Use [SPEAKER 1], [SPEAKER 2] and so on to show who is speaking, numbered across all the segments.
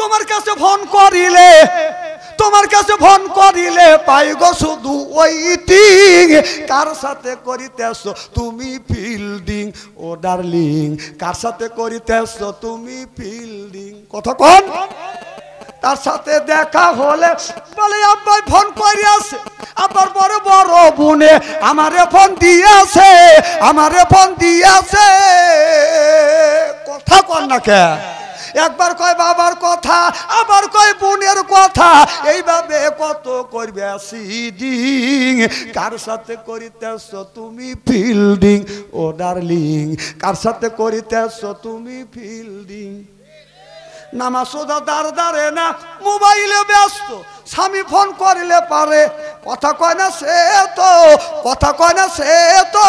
[SPEAKER 1] তোমার কাছে ফোন করিলে, তোমার কাছে ফোন করিলে পাই গো শুধু ওয়েটিং। কার সাথে করিতেছ তুমি ফিল্ডিং ও ডার্লিং, কার সাথে করিতেছ তুমি ফিল্ডিং? কথা কোন? তার সাথে দেখা হলে বলে আব্বাই ফোন করিয়াছে, আবার বড় বড় বোনে আমারে ফোন দিয়েছে, আমারে ফোন দিয়েছে। কথা কন না কে? একবার কয় বাবার কথা, আবার কয় বোনের কথা, এইভাবে কত করবে সিডিং। কার সাথে করিতেছ তুমি ফিল্ডিং ও ডার্লিং, কার সাথে করিতেছ তুমি ফিল্ডিং? নামাজ সোজা দাঁড় দাঁড়ে না, মোবাইলে ব্যস্ত, স্বামী ফোন করিলে পারে, কথা কয় না সে তো, কথা কয় না সে তো।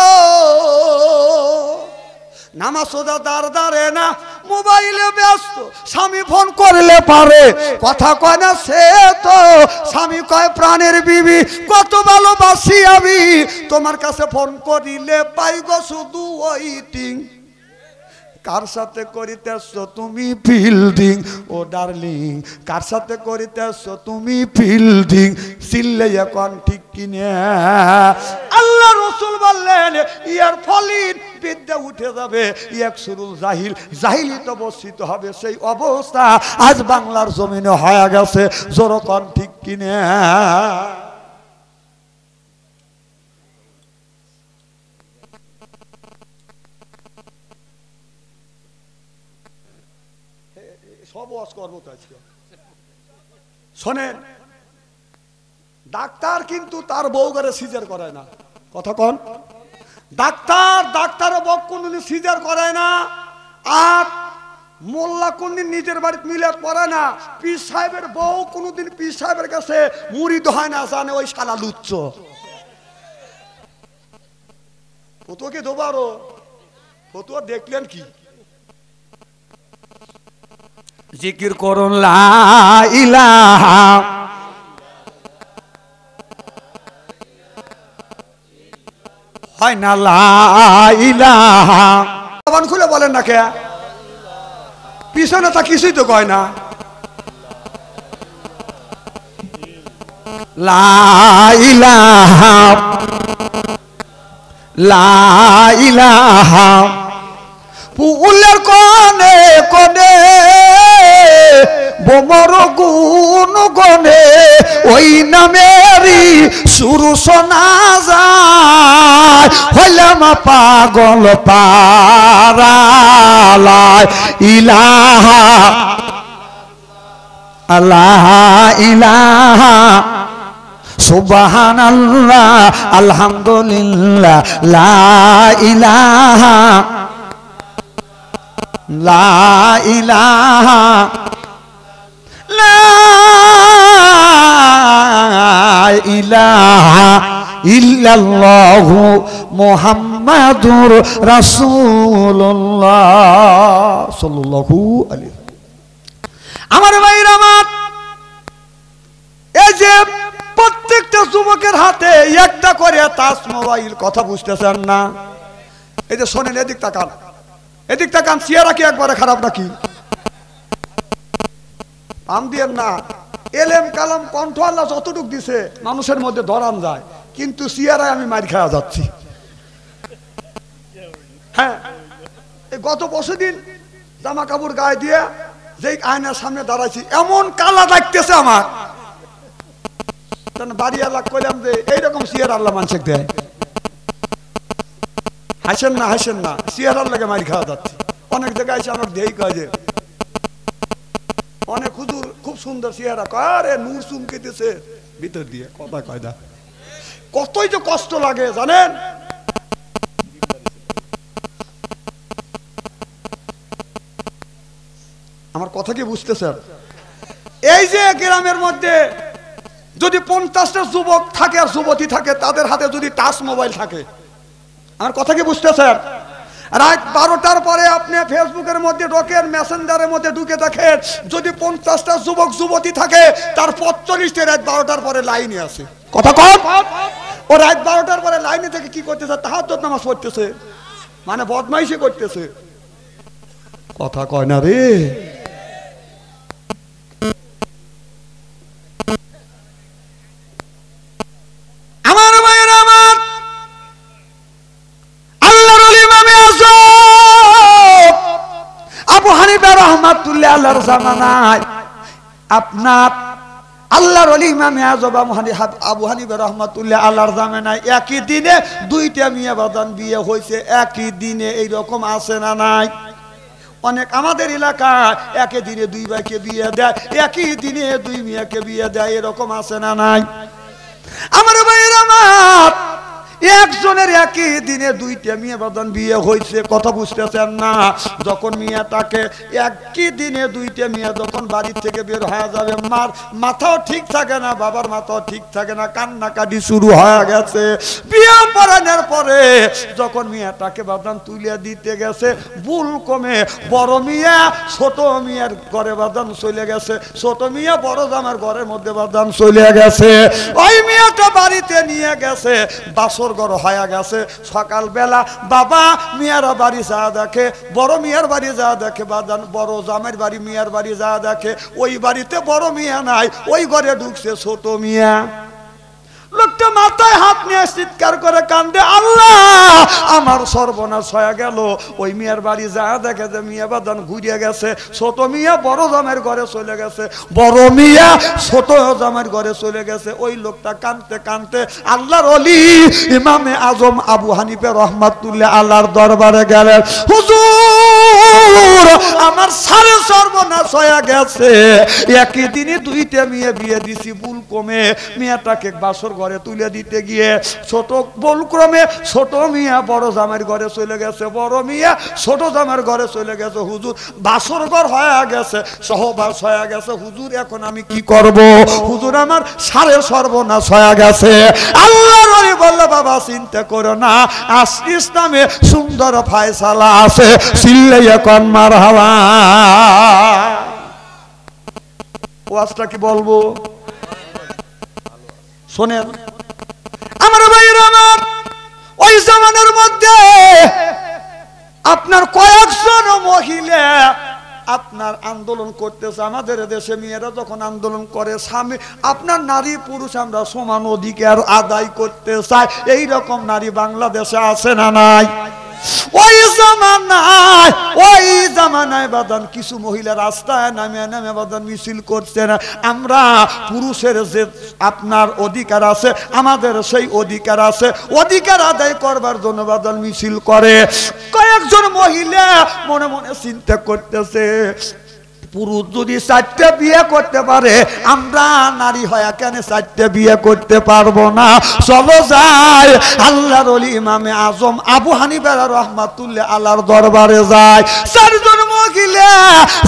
[SPEAKER 1] নামাজ সোজা দাঁড় দাঁড়ে না, মোবাইলে ব্যস্ত, স্বামী ফোন করলে পারে, কথা কয় না সে তো। স্বামী কয় প্রাণের বিবি কত ভালোবাসি আমি, তোমার কাছে ফোন করিলে পাই গো শুধু ওয়েটিং। কার সাথে করিতেছ তুমি ফিল্ডিং ও ডার্লিং, কার সাথে করিতেছ তুমি ফিল্ডিং? চিল্লে এখন ঠিক কিনে? আল্লাহ রসুল বললেন ইয়ার ফলিন বিদ্যা উঠে যাবে, এক সুরুল জাহিল, জাহিলি তো বর্ষিত হবে। সেই অবস্থা আজ বাংলার জমিনে হয়ে গেছে। জোরকন ঠিক কিনে? সব ওয়াজ করবো তো আজকে। শোনেন, ডাক্তার কিন্তু তার বউ ঘরে সিজার করায় না। কথা কন? ডাক্তার ডাক্তারের বউ কোনদিন সিজার করায় না। আর মোল্লা কোনদিন নিজের বাড়িতে মিলাদ পড়ায় না। পীর সাহেবের বউ কোনদিন পীর সাহেবের কাছে মুড়ি দোহায় না, জানে ওই শালা লুচ্চ। ফতুয়াকে দোবারো, ফতুয়া দেখলেন কি? জিকির করুন লা ইলাহা হয় না, লা ইলাহা। জবান খুলে বলেন না কে? পিছনে তা কিছুই তো কয় না। লা ইলাহা, লা ইলাহা। ফুলের কোনে কোনে বোমর গুন গনে, ওই নামেরই সুর শোনা যায়। হইলাম পাগল পারালায়, ইলাহা আল্লাহ ইলাহা সুবহানাল্লাহ আলহামদুলিল্লাহ লা ইলাহা, লা ইলাহা, লা ইলাহা ইল্লাল্লাহু মুহাম্মাদুর রাসূলুল্লাহ সাল্লাল্লাহু আলাইহি। আমার ভাইরা আমার, এই যে প্রত্যেকটা যুবকের হাতে একটা করে টাচ মোবাইল, কথা বুঝতেছেন না? এই যে শোনেন, এদিক তাকান, এদিক তাকান। চেহারা কি একবারে খারাপ নাকি? আম দিয়েন না। এলেম কালাম কণ্ঠ আল্লাহ যতটুক দিছে মানুষের মধ্যে ধরান যায়, কিন্তু চেহারায় আমি মার খাওয়া যাচ্ছি। হ্যাঁ, এই গত বছরদিন জামা কাপড় গায়ে দিয়ে যেই আয়নার সামনে দাঁড়াইছি, এমন কালা লাগতেছে আমার। বাড়ি আল্লাহ কইলাম যে এইরকম চেহারা আল্লাহ মানুষকে দেয়। হাসেন না, হাসেন না, চেহারার লাগে মার খাওয়া যাচ্ছে। অনেক জায়গায় এসে আমাকে দেই কাজে, অনেক হুজুর খুব সুন্দর চেহারা, কয় আরে নূর চুমকেতেছে ভিতর দিয়ে, কথা কয় না। কতই যে কষ্ট লাগে জানেন। আমার কথা কি বুঝতেছেন? এই যে গ্রামের মধ্যে যদি 50টা যুবক থাকে আর যুবতী থাকে, তাদের হাতে যদি টাচ মোবাইল থাকে, আমার কথা কি বুঝতেছেন? রাত 12টার পরে আপনি ফেসবুকের মধ্যে ঢোকেন, মেসেঞ্জারের মধ্যে ঢুকে দেখেন, যদি 50টা যুবক যুবতী থাকে, তার 45টা রাত 12টার পরে লাইনে আছে। কথা কম। ও রাত 12টার পরে লাইনে থেকে কি করতেছে? তাহাজ্জুদ নামাজ পড়তেছে, মানে বদমাইশি করতেছে। কথা কয় না রে। রহমাতুল্লাহ আলাইহির জামানায় আপনার আল্লাহর ওলি ইমামে আযম আবু হানিফা রহমাতুল্লাহ আলাইহির জামানায় একই দিনে দুইটা মেয়ে বাদান বিয়ে হয়েছে একই দিনে। এইরকম আছে না নাই? অনেক আমাদের এলাকায় একই দিনে দুই ভাইকে বিয়ে দেয়, একই দিনে দুই মেয়েকে বিয়ে দেয়, এরকম আছে না নাই? আমার ভাইয়েরা আমার, একজনের একই দিনে দুইটা মেয়ে বাদান বিয়ে হয়েছে, কথা বুঝতেছেন না? যখন মেয়েটাকে একই দিনে দুইটা মেয়ে যখন বাড়ি থেকে বের হয়ে যাবে, মার মাথাও ঠিক থাকে না, বাবার মাথাও ঠিক থাকে না, কান্নাকাটি শুরু হয়ে গেছে। বিয়ে পড়ানোর পরে যখন মেয়েটাকে বাদান তুলে দিতে গেছে, ভুল কমে বড় মেয়ে ছোট মেয়ের ঘরে বাদান চলে গেছে, ছোট মেয়ে বড় জামার ঘরের মধ্যে বাদান চলে গেছে। ওই মেয়েটা বাড়িতে নিয়ে গেছে, বাসর ঘর হয়ে গেছে। সকালবেলা বাবা মিয়ারা বাড়ি যা দেখে, বড় মিয়ার বাড়ি যা দেখে, বাদান বড় জামের বাড়ি মিয়ার বাড়ি যা দেখে, ওই বাড়িতে বড় মিয়া নাই, ওই ঘরে ঢুকছে ছোট মিয়া। লোকটা মাথায় হাত নিয়ে চিৎকার করে কান্দে, আল্লাহ আমার সর্বনাশ হয়ে গেল। ওই মিয়ার বাড়ি যা দেখে যে মিয়া বাদান ঘুরিয়ে গেছে, ছোট মিয়া বড় জামের ঘরে চলে গেছে, বড় মিয়া ছোট জামের ঘরে চলে গেছে। ওই লোকটা কাঁদতে কাঁদতে আল্লাহর ওলি ইমামে আজম আবু হানিফা রহমাতুল্লাহ আল্লাহর দরবারে গেলেন, হুজুর আমার সারে সর্বনাশ হয়ে গেছে, একই দিনে দুইটা মেয়ে বিয়ে দিছি, ভুল কমে মেয়েটাকে বাসর ঘরে তুলে দিতে গিয়ে ছোট বলক্রমে ছোট মিয়া বড় জামাইয়ের ঘরে চলে গেছে, বড় মিয়া ছোট জামাইয়ের ঘরে চলে গেছে। হুজুর বাসর ঘর হয়ে গেছে, সহবাস হয়ে গেছে, হুজুর এখন আমি কি করব? হুজুর আমার সারে সর্বনাশ হয়ে গেছে। আল্লাহর ওলি বলল, বাবা চিন্তা করো না, আজ ইসলামে সুন্দর ফয়সালা আছে, চিল্লাইয়া কোন মারহাবা। ওয়াজটা কি বলবো শোনেন আমার ভাইয়েরা আমার, ওই জামানার মধ্যে আপনার কয়েকজন মহিলা আপনার আন্দোলন করতেছে। আমাদের দেশে মেয়েরা যখন আন্দোলন করে, স্বামী আপনার নারী পুরুষ আমরা সমান অধিকার আদায় করতে চাই, এই রকম নারী বাংলাদেশে আছে না নাই? ওই জামানায় বাদান কিছু মহিলা রাস্তায় নামে নামে বাদান মিছিল করছে না, আমরা পুরুষের যে আপনার অধিকার আছে, আমাদের সেই অধিকার আছে, অধিকার আদায় করবার জন্য বাদান মিছিল করে। কয়েকজন মহিলা মনে মনে চিন্তা করতেছে, পুরুষ যদি 4টা বিয়ে করতে পারে, আমরা নারী হয়ে কেন 4টা বিয়ে করতে পারবো না? চলো যাই আল্লাহর ওলি ইমামে আজম আবু হানিফা রহমাতুল্লাহ আল্লাহর দরবারে যায়। 4 জন মহিলা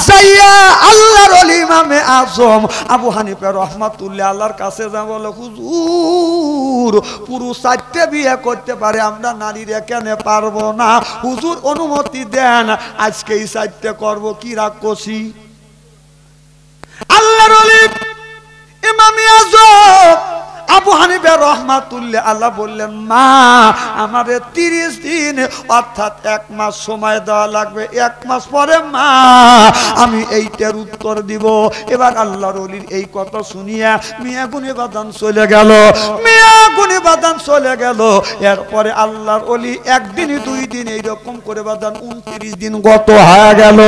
[SPEAKER 1] যাইয়া আল্লাহর ওলি ইমামে আজম আবু হানিফা রহমাতুল্লাহ আল্লাহর কাছে যা বলে, হুজুর পুরুষ 4টা বিয়ে করতে পারে, আমরা নারীরা কেন পারবো না? হুজুর অনুমতি দেন, আজকে এই 4টা করবো, কি রাগ করছি? আল্লাহর ওলি ইমামে আজম আবু হানিফা রহমাতুল্লাহ আল্লাহ বললেন, মা আমারে 30 দিন অর্থাৎ 1 মাস সময় দেওয়া লাগবে, 1 মাস পরে মা আমি এইটার উত্তর দিব। এবার আল্লাহর ওলির এই কথা শুনিয়া মিয়া গুনি বাদান চলে গেল, মিয়া গুনি বাদান চলে গেল। এরপরে আল্লাহর ওলি একদিন 2 দিন এইরকম করে বাদান 29 দিন গত হয়ে গেল।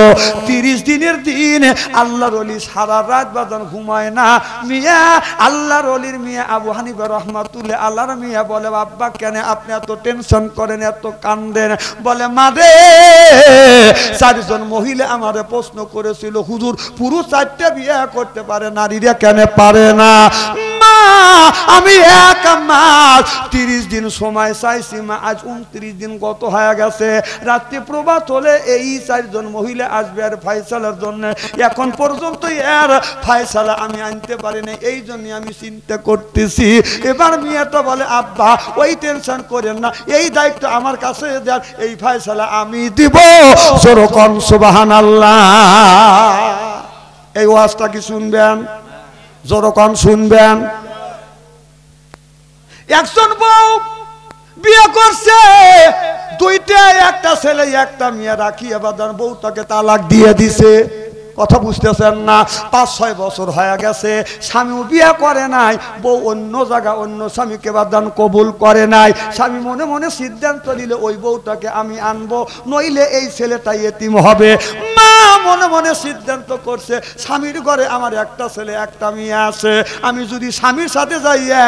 [SPEAKER 1] 30 দিনের দিন আল্লাহর ওলি সারা রাত বাদান ঘুমায় না। মিয়া আল্লাহর ওলির মিয়া আবু হানিফা রহমাতুল্লাহ আল্লাহর মিয়া বলে, আব্বা কেন আপনি এত টেনশন করেন, এত কান্দেন? বলে, মারে 4 জন মহিলা আমারে প্রশ্ন করেছিল, হুজুর পুরুষ 4টা বিয়ে করতে পারে, নারীরা কেন পারে না? আমি 1 মাস 30 দিন সময় চাইছি মা, আজ 29 দিন গত হয়ে গেছে। রাত্রি প্রভাত হলে এই 4 জন মহিলা আসবে আর ফয়সালার জন্য, এখন পর্যন্ত এর ফয়সালা আমি আনতে পারি না, এই জন্য আমি চিন্তা করতেছি। এবার মেয়েটা বলে, আব্বা ওই টেনশন করেন না, এই দায়িত্ব আমার কাছে দেন, এই ফয়সালা আমি দিব। যেরকম সুবহানাল্লাহ। এই ওয়াজটা কি শুনবেন? যেরকম শুনবেন। একজন বউ বিয়ে করছে, 2টা, একটা ছেলে একটা মেয়ে রাখিয়ে বাদান বউটাকে তালাক দিয়ে দিছে। কথা বুঝতেছেন না? 5-6 বছর হয়ে গেছে, স্বামীও বিয়ে করে নাই, বউ অন্য জায়গা অন্য স্বামীকে বাদান কবুল করে নাই। স্বামী মনে মনে সিদ্ধান্ত নিলে ওই বউটাকে আমি আনবো, নইলে এই ছেলেটা ইতিম হবে। মা মনে মনে সিদ্ধান্ত করছে স্বামীর ঘরে আমার একটা ছেলে একটা মেয়ে আছে, আমি যদি স্বামীর সাথে যাইয়া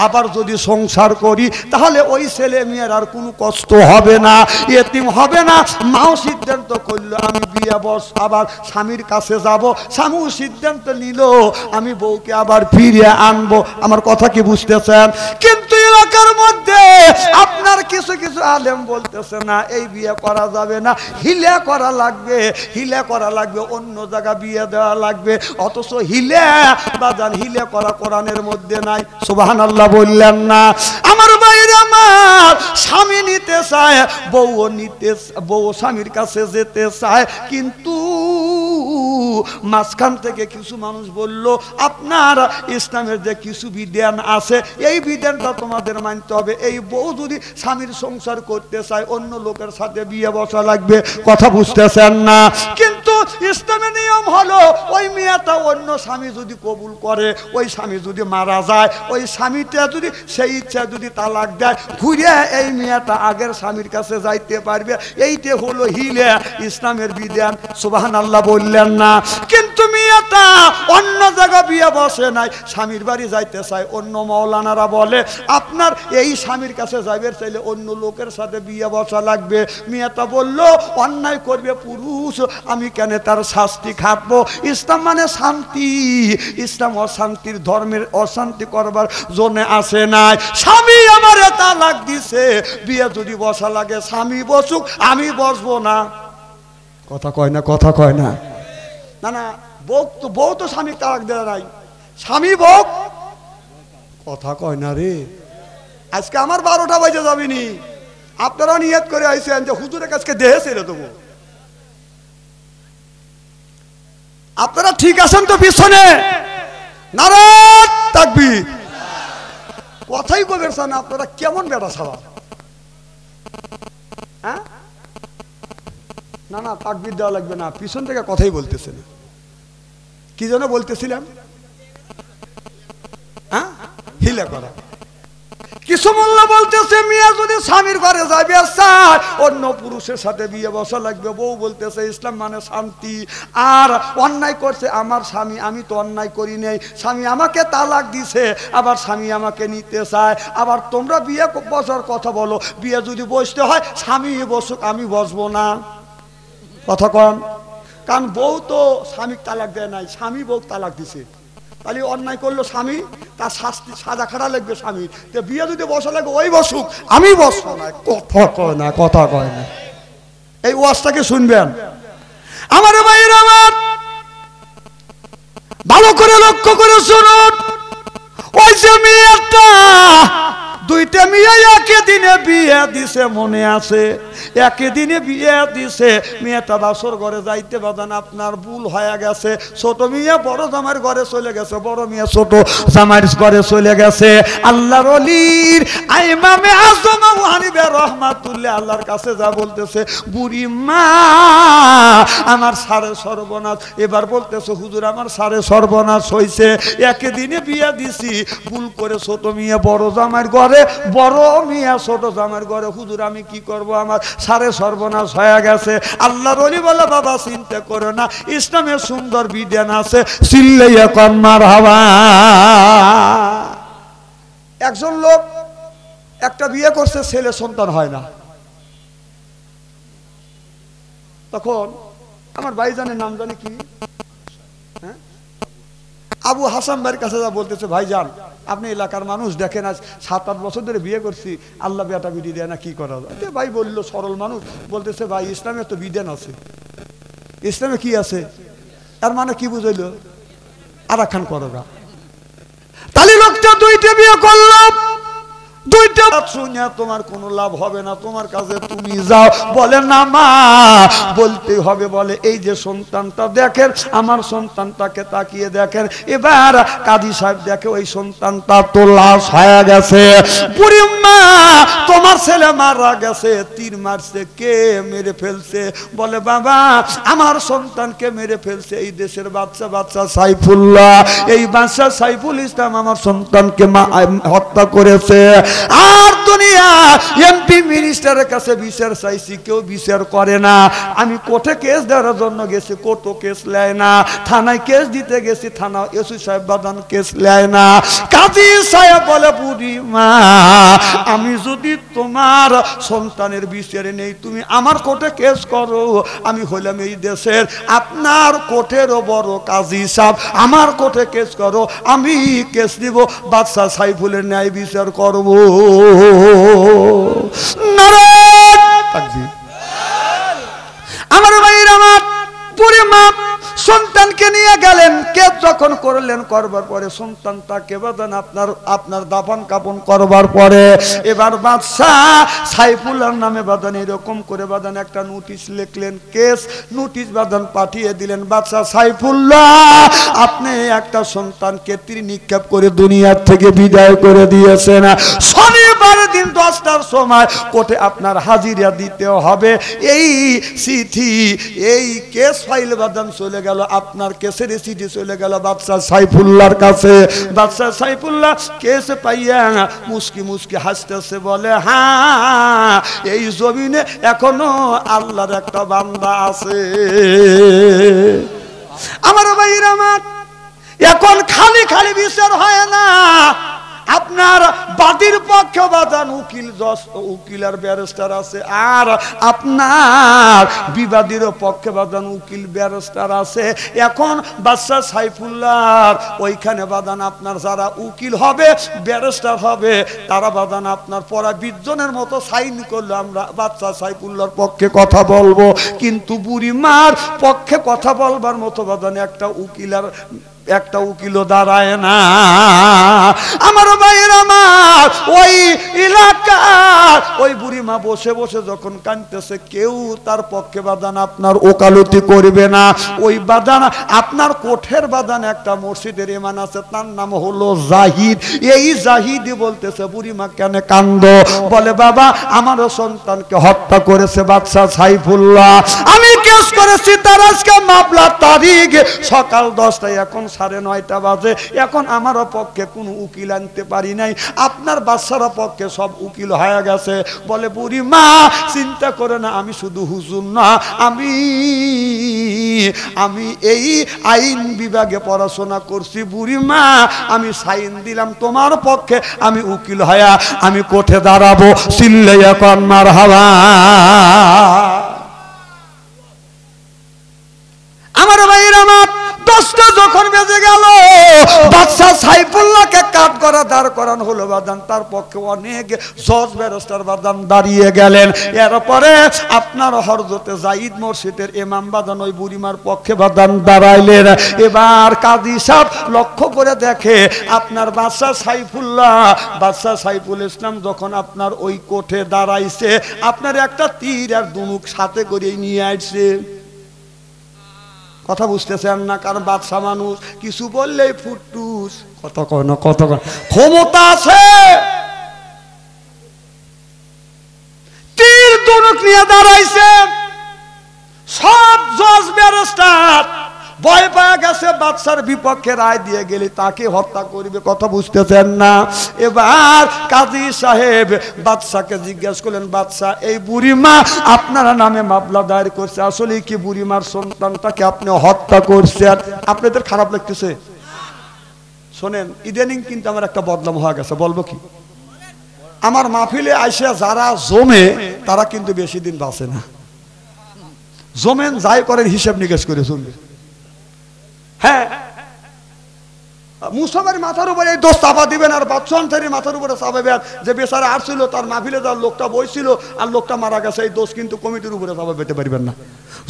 [SPEAKER 1] আবার যদি সংসার করি তাহলে ওই ছেলে মেয়ের আর কোনো কষ্ট হবে না, এতিম হবে না। মাও সিদ্ধান্ত করলো আমি বিয়ে বস আবার স্বামীর কাছে যাব। স্বামীও সিদ্ধান্ত নিল আমি বউকে আবার ফিরিয়ে আনবো। আমার কথা কি বুঝতেছেন? কিন্তু এলাকার মধ্যে আপনার কিছু কিছু আলেম বলতেছে না এই বিয়ে করা যাবে না, হিলা করা লাগবে, হিলা করা লাগবে, অন্য জায়গা বিয়ে দেওয়া লাগবে। অথচ হিলা বাজান হিলা করা কোরআনের মধ্যে নাই। সুবহানাল্লাহ বললেন না? আমার ভাইরা আমার স্বামী নিতে চায়, বউ স্বামীর কাছে যেতে চায়, কিন্তু মাঝখান থেকে কিছু মানুষ বলল আপনার ইসলামের যে কিছু বিধান আছে এই বিধানটা তোমাদের মানতে হবে। এই বউ যদি স্বামীর সংসার করতে চায় অন্য লোকের সাথে বিয়ে বসা লাগবে। কথা বুঝতেছেন না? কিন্তু ইসলামের নিয়ম হলো ওই মেয়েটা অন্য স্বামী যদি কবুল করে, ওই স্বামী যদি মারা যায়, ওই স্বামীটা যদি সেই ইচ্ছা যদি তালাক দেয়, ঘুরে এই মেয়েটা আগের স্বামীর কাছে যাইতে পারবে। এইটা হলো হিলে ইসলামের বিধান। সুবহানাল্লাহ বললেন না? কিন্তু মেয়েটা অন্য জায়গা বিয়ে বসে নাই, স্বামীর বাড়ি যাইতে চায়। অন্য মাওলানারা বলে আপনার এই স্বামীর কাছে যাইবে চাইলে অন্য লোকের সাথে বিয়ে বসা লাগবে। মেয়েটা বলল অন্যায় করবে পুরুষ, আমি কেন তার শাস্তি খাটবো? ইসলাম মানে শান্তি, ইসলাম অশান্তির ধর্মের অশান্তি করবার জন্য আসে নাই। স্বামী আমারে তালাক দিছে, বিয়ে যদি বসা লাগে স্বামী বসুক, আমি বসবো না। কথা কয় না? কথা কয় না? না না, বউ তো স্বামী তালাক দেয় নাই, স্বামী বউ। কথা কয় না রে? আজকে আমার 12টা বাজে যাবিনি, আপনারা নিয়ত করে আইছেন যে হুজুরের কাছে দেহে ছেড়ে দেবো। আপনারা ঠিক আছেন তো? পিছনে নারাত তাকবীর। কথাই বলছেন না, আপনারা কেমন বেটা ছাড়া? হ্যাঁ না না, তাকবীর দেওয়া লাগবে না, পিছন থেকে কথাই বলতেছেন। কি যেন বলতেছিলাম? হ্যাঁ, হিলা করা। কিছু মোল্লা বলতেছে মেয়ে যদি স্বামীর ঘরে যাবে চায় অন্য পুরুষের সাথে বিয়ে বসা লাগবে। বউ বলতেছে ইসলাম মানে শান্তি। আর অন্যায় করছে আমার স্বামী, আমি তো অন্যায় করি নাই, স্বামী আমাকে তালাক দিছে, আবার স্বামী আমাকে নিতে চায়। আবার তোমরা বিয়ে বসার কথা বলো, বিয়ে যদি বসতে হয় স্বামী বসুক, আমি বসবো না। কথা কন? কারণ বউ তো স্বামী তালাক দেয় নাই, স্বামী বউ তালাক দিছে। তাহলে অন্যায় করলো স্বামী, তার শাস্তি সাজা খাড়া লাগবে স্বামী। বিয়ে যদি বসা লাগবে ওই বসুক, আমি বসবো না। কথা কয় না? কথা কয় না? এই ওয়াজটাকে শুনবেন আমার ভাইয়েরা, আমার ভালো করে লক্ষ্য করে শুনুন। ওই যে মেয়েটা, দুইটা মেয়ে একই দিনে বিয়ে দিছে, মনে আছে? একই দিনে বিয়ে দিছে। মেয়েটা বাসর ঘরে যাইতে বাদান আপনার ভুল হয়ে গেছে। ছোট মেয়ে বড় জামাইয়ের ঘরে চলে গেছে, বড় মেয়ে ছোট জামাইয়ের ঘরে চলে গেছে। আল্লাহর ওলির ইমামে আজম আবু হানিফা রাহমাতুল্লাহ আল্লাহর কাছে যা বলতেছে, বুড়ি মা আমার সারে সর্বনাশ। এবার বলতেছে হুজুর আমার সারে সর্বনাশ হইছে, একই দিনে বিয়ে দিছি, ভুল করে ছোট মেয়ে বড় জামাইয়ের ঘরে, বড় মেয়ে ছোট জামাইয়ের ঘরে। হুজুর আমি কি করব, আমার সারে সর্বনাশ হয়ে গেছে। আল্লাহর ওলি বলে বাবা চিন্তা করো না, ইসলামের সুন্দর বিধান আছে, চিল্লাইয়া কর মারহাবা। একজন লোক একটা বিয়ে করছে, ছেলে সন্তান হয় না। তখন আমার ভাইজানের নাম জানি কি, হ্যাঁ, আবু হাসান ভাইয়ের কাছে যা বলতেছে, ভাইজান আপনি এলাকার মানুষ দেখেন, আজ 7-8 বছর ধরে বিয়ে করছি, আল্লাহ বেটা বিধি দেয় না, কি করা যায়? ভাই বলল, সরল মানুষ বলতেছে, ভাই ইসলামে তো বিধান আছে। ইসলামে কি আছে? তার মানে কি বুঝাইল? আরাখান করোগা। তাহলে লোকটা দুইটা বিয়ে করলাম, দুইটা শুনে তোমার কোনো লাভ হবে না, তোমার কাছে তুমি যাও। বলে না মা, বলতে হবে। বলে এই যে সন্তানটা দেখেন, আমার সন্তানটাকে তাকিয়ে দেখেন। এবার কাজী সাহেব দেখে ওই সন্তানটা তো লাশ হয়ে গেছে। বুড়ি মা, তোমার ছেলে মারা গেছে, তীর মারছে, কে মেরে ফেলছে? বলে বাবা আমার সন্তানকে মেরে ফেলছে এই দেশের বাচ্চা সাইফুল্লাহ, এই বাচ্চা সাইফুল ইসলাম আমার সন্তানকে হত্যা করেছে। আর দুনিয়া এমপি মিনিস্টারের কাছে বিচার চাইছি, কেউ বিচার করে না। আমি কোর্টে কেস দেওয়ার জন্য গেছি, কোর্টও কেস নেয় না। থানায় কেস দিতে গেছি, থানা এসি সাহেব বাদান কেস নেয় না। কাজী সাহেব বলে বুড়ি মা, আমি যদি তোমার সন্তানের বিচারে নেই, তুমি আমার কোর্টে কেস করো। আমি হইলাম এই দেশের আপনার কোর্টেরও বড় কাজী সাহেব, আমার কোর্টে কেস করো, আমি কেস দিব, বাদশা সাইফুলের ন্যায় বিচার করব। নারায়ণ তাকবীর। আমার ভাইয়ের আমার পুরে মা সন্তানকে নিয়ে গেলেন, কেস যখন করলেন, করবার পরে সন্তানটাকে বাদান আপনার দাফন কাপন করবার পরে এবার বাদশাহ সাইফুল্লাহর নামে বাদান এরকম করে বাদান একটা নোটিশ লিখলেন, কেস নোটিশ বাদান পাঠিয়ে দিলেন। বাদশাহ সাইফুল্লাহ, আপনি একটা সন্তানকে তীর নিক্ষেপ করে দুনিয়ার থেকে বিদায় করে দিয়েছেন। শনিবার দিন 10টার সময় কোর্টে আপনার হাজিরা দিতে হবে। এই চিঠি, এই কেস ফাইল বাদান চলে গেল, আপনার কেসের চিঠি চলে গেল বাদশাহ সাইফুল্লাহর কাছে। বাদশাহ সাইফুল্লাহ কেস পাইয়া মুস্কি মুস্কি হাসতেছে, বলে হ্যাঁ, এই জমিনে এখনো আল্লাহর একটা বান্দা আছে। আমার ভাইরা আমার, এখন খালি খালি বিচার হয় না, আপনার বাদীর পক্ষে বাদান উকিল, জজ, উকিল আর ব্যারিস্টার আছে, আর আপনার বিবাদীর পক্ষে বাদান উকিল ব্যারিস্টার আছে। এখন বাদশাহ সাইফুল্লাহর ওইখানে বাদান আপনার যারা উকিল হবে, ব্যারিস্টার হবে, তারা বাদান আপনার পড়া 20 জনের মতো সাইন করলো, আমরা বাদশাহ সাইফুল্লাহর পক্ষে কথা বলবো। কিন্তু বুড়ি মার পক্ষে কথা বলবার মতো বাদান একটা উকিলও দাঁড়ায় না। আমার ভাইয়ের আমার, ওই এলাকার ওই বুড়ি মা বসে বসে যখন কাঁদতেছে, কেউ তার পক্ষে বাদান আপনার ওকালতি করবে না। ওই বাদান আপনার কোঠের বাদান একটা মসজিদের ইমাম আছে, তার নাম হলো জাহিদ। এই জাহিদই বলতেছে, বুড়ি মা কেন কান্দো? বলে বাবা, আমার সন্তানকে হত্যা করেছে বাদশাহ সাইফুল্লাহ, আমি কেস করেছি, তার আজকে মামলা তারিখ সকাল 10টায়, এখন 9:30 বাজে, এখন আমার পক্ষে কোনো উকিল আনতে পারি নাই, আপনার বাচ্চার পক্ষে সব উকিল হয়ে গেছে। বলে বুড়ি মা চিন্তা করে না, আমি শুধু হুজুর না, আমি এই আইন বিভাগে পড়াশোনা করছি। বুড়ি মা, আমি সাইন দিলাম তোমার পক্ষে, আমি উকিল হয়া আমি কোর্টে দাঁড়াবো। চিল্লে এখন মারহাবা। আমার ভাইয়ের আমার, 10টা যখন বেজে গেল, বাদশাহ সাইফুল্লাহকে কাঠ করা দাঁড় করানো হলো বাদান। তার পক্ষে অনেক জজ ব্যারিস্টার বাদান দাঁড়িয়ে গেলেন। এরপরে আপনার হযরতে জাহিদ মসজিদের ইমাম বাদান ওই বুড়িমার পক্ষে বাদান দাঁড়াইলেন। এবার কাজী সাহেব লক্ষ্য করে দেখে, আপনার বাদশাহ সাইফুল ইসলাম যখন আপনার ওই কোঠে দাঁড়াইছে, আপনার একটা তীর আর ধনুক সাথে করে নিয়ে আসছে। কথা বুঝতেছেন না? কারণ বাদশা মানুষ, কিছু বললেই ফুটুস, কত ক্ষমতা আছে। তীর ধনুক নিয়ে দাঁড়াইছে। সব জজ ব্যারিস্টার ভয় পাওয়া গেছে, বাদশার বিপক্ষে রায় দিয়ে গেলে তাকে হত্যা করবে। কথা বুঝতেছেন না? এবার কাজী সাহেব বাদশাকে জিজ্ঞেস করলেন, বাদশাহ, এই বুড়িমা আপনারা নামে মামলা দায়ের করছে, আসলে কি বুড়িমার সন্তানটাকে আপনি হত্যা করছেন? আপনাদের খারাপ লাগতেছে? শোনেন, ইদানিং কিন্তু আমার একটা বদনাম হয়ে গেছে, বলবো কি? আমার মাহফিলে আইসা যারা জমে, তারা কিন্তু বেশি দিন বাঁচে না। জমেন যাই করেন, হিসাব নিকেশ করে শুনবে। হ্যাঁ, মুসাফের মাথার উপরে এই দোষ চাপা দিবেন, আর বাচ্চার মাথার উপরে চাপাবেন যে বেচারা আসছিল, তার মাহফিলে যার লোকটা বইছিল আর লোকটা মারা গেছে, এই দোষ কিন্তু কমিটির উপরে চাপা পেতে পারবেন না।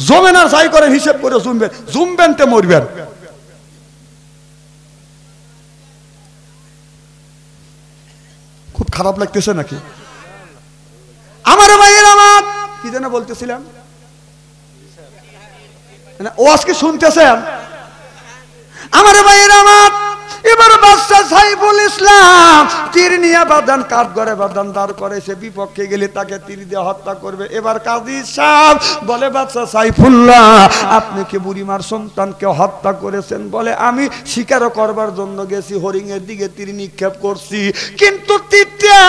[SPEAKER 1] জমেন আর যাই করেন, হিসেব করে জুমবেন তে মরবেন। খুব খারাপ লাগতেছে নাকি? আমার ভাইয়ের আমার, কি যেন বলতেছিলাম, ও আজকে শুনতেছেন? আমার ভাইয়ের আমার, এবার বাদশাহ সাইফুল ইসলাম তীর নিয়ে বাদান কাঠ করে বাদান দাঁড় করেছে, বিপক্ষে গেলে তাকে তীর দিয়ে হত্যা করবে। এবার কাজী সাহেব বলে বাদশা সাইফুল্লাহ আপনি কি বুড়িমার সন্তানকে হত্যা করেছেন? বলে আমি শিকার করবার জন্য গেছি, হরিণের দিকে তীর নিক্ষেপ করছি, কিন্তু তীরটা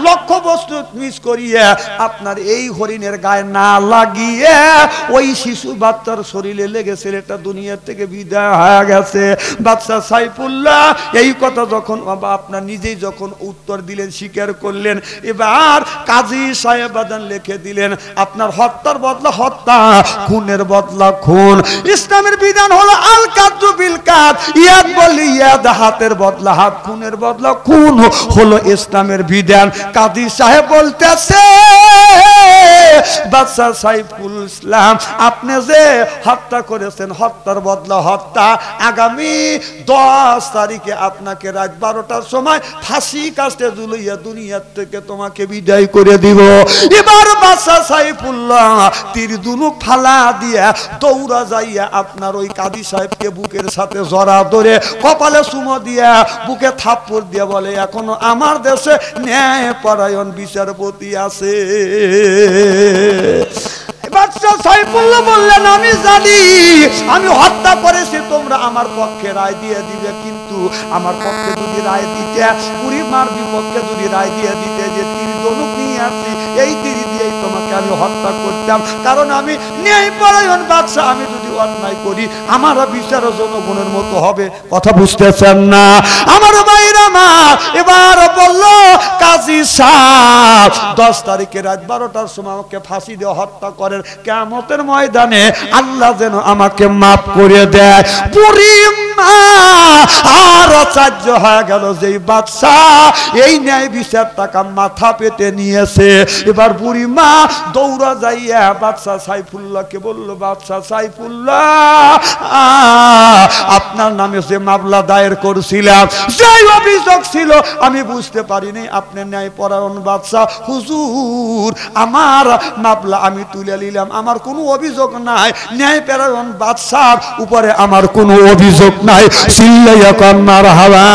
[SPEAKER 1] লক্ষ্য বস্তু মিস করিয়ে আপনার এই হরিণের গায়ে না লাগিয়ে ওই শিশু বাচ্চার শরীরে লেগে ছেলেটা দুনিয়া থেকে বিদায় হয়ে গেছে। বাদশা সাইফুল্লাহ এই কথা যখন আপনার নিজেই যখন উত্তর দিলেন, স্বীকার করলেন, এবার কাজী সাহেব বাদান লিখে দিলেন আপনার হত্যার বদলা হত্যা, খুনের বদলা খুন। ইসলামের বিধান হলো আল কাদু বিল কাদ, ইয়াদ বলি ইয়াদ, হাতের বদলা হাত, খুনের বদলা খুন হলো ইসলামের বিধান। কাজী সাহেব বলতেছে বাদশা সাইফুল ইসলাম আপনি যে হত্যা করেছেন হত্যার বদলা হত্যা, আগামী 10 তারিখে আপনাকে রাত 12টার সময় ফাঁসি কাস্টে ঝুলাইয়া দুনিয়ার থেকে তোমাকে বিদায় করে দিব। এবার বাদশা সাইফুল্লাহ তীর দুনুক ফালা দিয়া দৌড়া যাইয়া আপনার ওই কাজী সাহেবকে বুকের সাথে জড়া ধরে কপালে চুমো দিয়া বুকে থাপ্পড় দিয়ে বলে এখনো আমার দেশে ন্যায় পরায়ণ বিচারপতি আছে। বাদশা সাইফুল্লাহ বললেন আমি জানি আমি হত্যা করেছি, তোমরা আমার পক্ষে রায় দিয়ে দিবে, কিন্তু আমার পক্ষে যদি রায় দিতে, বুড়িমার বিপক্ষে যদি রায় দিয়ে দিতে যে তীর ধনুক নিয়ে আসছি, এই তীর দিয়েই তোমাকে আমি হত্যা করতাম, কারণ আমি ন্যায়পরায়ণ বাদশা, আমি যদি অন্যায় করি আমার বিচার জনগণের মতো হবে। কথা বুঝতেছেন না আমার ভাইরা? মা এবার বলল কাজী সাহেব 10 তারিখে রাত 12টার সময় আমাকে ফাঁসি দিয়ে হত্যা করেন, কিয়ামতের ময়দানে আল্লাহ যেন আমাকে মাফ করে দেয়। বুড়ি মা আর আশ্চর্য হয়ে গেল যে বাদশা এই ন্যায় বিচার টাকা মাথা পেতে নিয়েছে। এবার বুড়ি মা দৌড়া যাইয়া বাদশা সাইফুল্লাহকে বলল বাদশা সাইফুল্লাহ আপনার নামে যে মামলা দায়ের করেছিলাম, যেই অভিযোগ ছিল আমি বুঝতে পারিনি আপনি ন্যায়পরায়ণ বাদশা, হুজুর আমার মামলা আমি তুলে নিলাম, আমার কোনো অভিযোগ নাই, ন্যায়পরায়ণ বাদশার উপরে আমার কোনো অভিযোগ নাই। সিল্লাইয়া কন্নার হাওয়া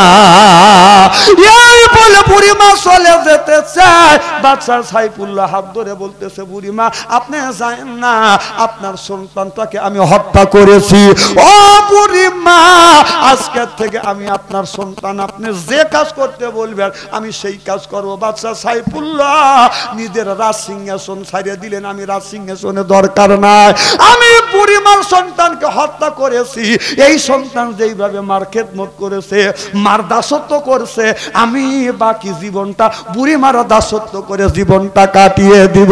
[SPEAKER 1] এই বলে বুড়িমা চলে যেতে চায়। বাদশা সাইফুল্লাহ হাত ধরে বলতেছে বুড়িমা আপনি জানেন না আপনার সন্তানটাকে আমি হত্যা করেছি। ও বুড়িমা আজকের থেকে আমি আপনার সন্তান, আপনি যে কাজ করতে বলবেন আমি সেই কাজ করব। বাদশা সাইফুল্লাহ নিজের রাজ সিংহাসন ছাড়িয়ে দিলেন, আমি রাজ সিংহাসনে দরকার নাই, আমি বুড়িমার সন্তানকে হত্যা করেছি। এই সন্তান যেইভাবে মার খেদমত করেছে, মার দাসত্ব করছে, আমি বাকি জীবনটা বুড়িমার দাসত্ব করে জীবনটা কাটিয়ে দিব।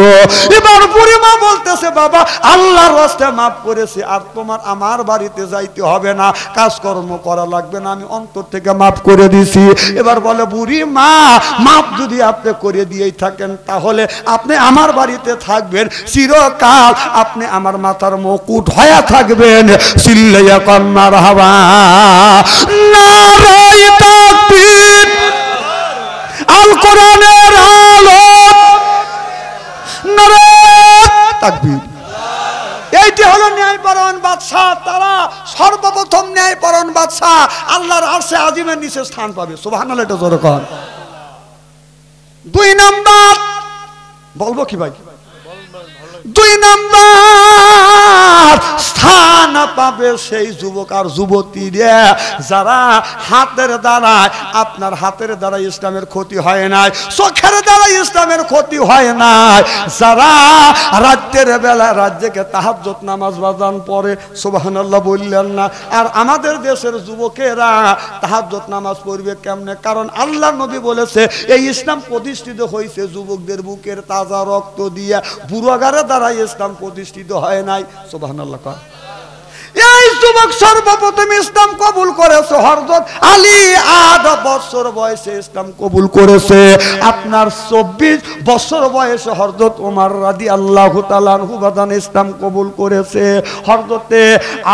[SPEAKER 1] এবার বুড়িমা বলতেছে বাবা আল্লাহর রাস্তায় মাফ করেছি, আর তোমার আমার বাড়িতে যাইতে হবে না, কাজকর্ম করা লাগবে না, আমি অন্তর থেকে মাফ করে দিছি। এবার বলে বুড়িমা মাফ যদি আপনি করে দিয়েই থাকেন তাহলে আপনি আমার বাড়িতে থাকবেন চিরকাল, আপনি আমার মাথার মুকুট হয়ে থাকবেন। সিল্লাইয়া কন্নার হাওয়া নারায়ে তাকবীর, আল কোরআনের আলো, নারায়ে তাকবীর। এইটি হলো ন্যায়পরায়ণ বাদশা, তারা সর্বপ্রথম ন্যায়পরায়ণ বাদশা আল্লাহর আরশে আজিমের নিচে স্থান পাবে। সুবহানাল্লাহ, এটা জোরে কর। 2 নাম্বার বলবো কি ভাই? 2 নাম্বার স্থান পাবে সেই যুবক আর যুবতীরা যারা হাতের দ্বারায়, আপনার হাতের দ্বারা ইসলামের ক্ষতি হয় নাই, চোখের দ্বারা ইসলামের ক্ষতি হয় নাই, যারা রাতের বেলা রাজ্যকে তাহাজ্জুদ নামাজ বাজান পড়ে। সুবহানাল্লাহ বললেন না? আর আমাদের দেশের যুবকেরা তাহাজ্জুদ নামাজ পড়বে কেমনে? কারণ আল্লাহ নবী বলেছে এই ইসলাম প্রতিষ্ঠিত হয়েছে যুবকদের বুকের তাজা রক্ত দিয়ে, বুড়াগারের দ্বারা ইসলাম প্রতিষ্ঠিত হয় নাই। সুবহানাল্লাহ। এই যুবক সর্বপ্রথম ইসলাম কবুল করেছে হযরত আলী 8 বছর বয়সে ইসলাম কবুল করেছে। আপনার 24 বছর বয়সে হযরত ওমর রাদিয়াল্লাহু তাআলা আনহু বাদান ইসলাম কবুল করেছে। হযরতে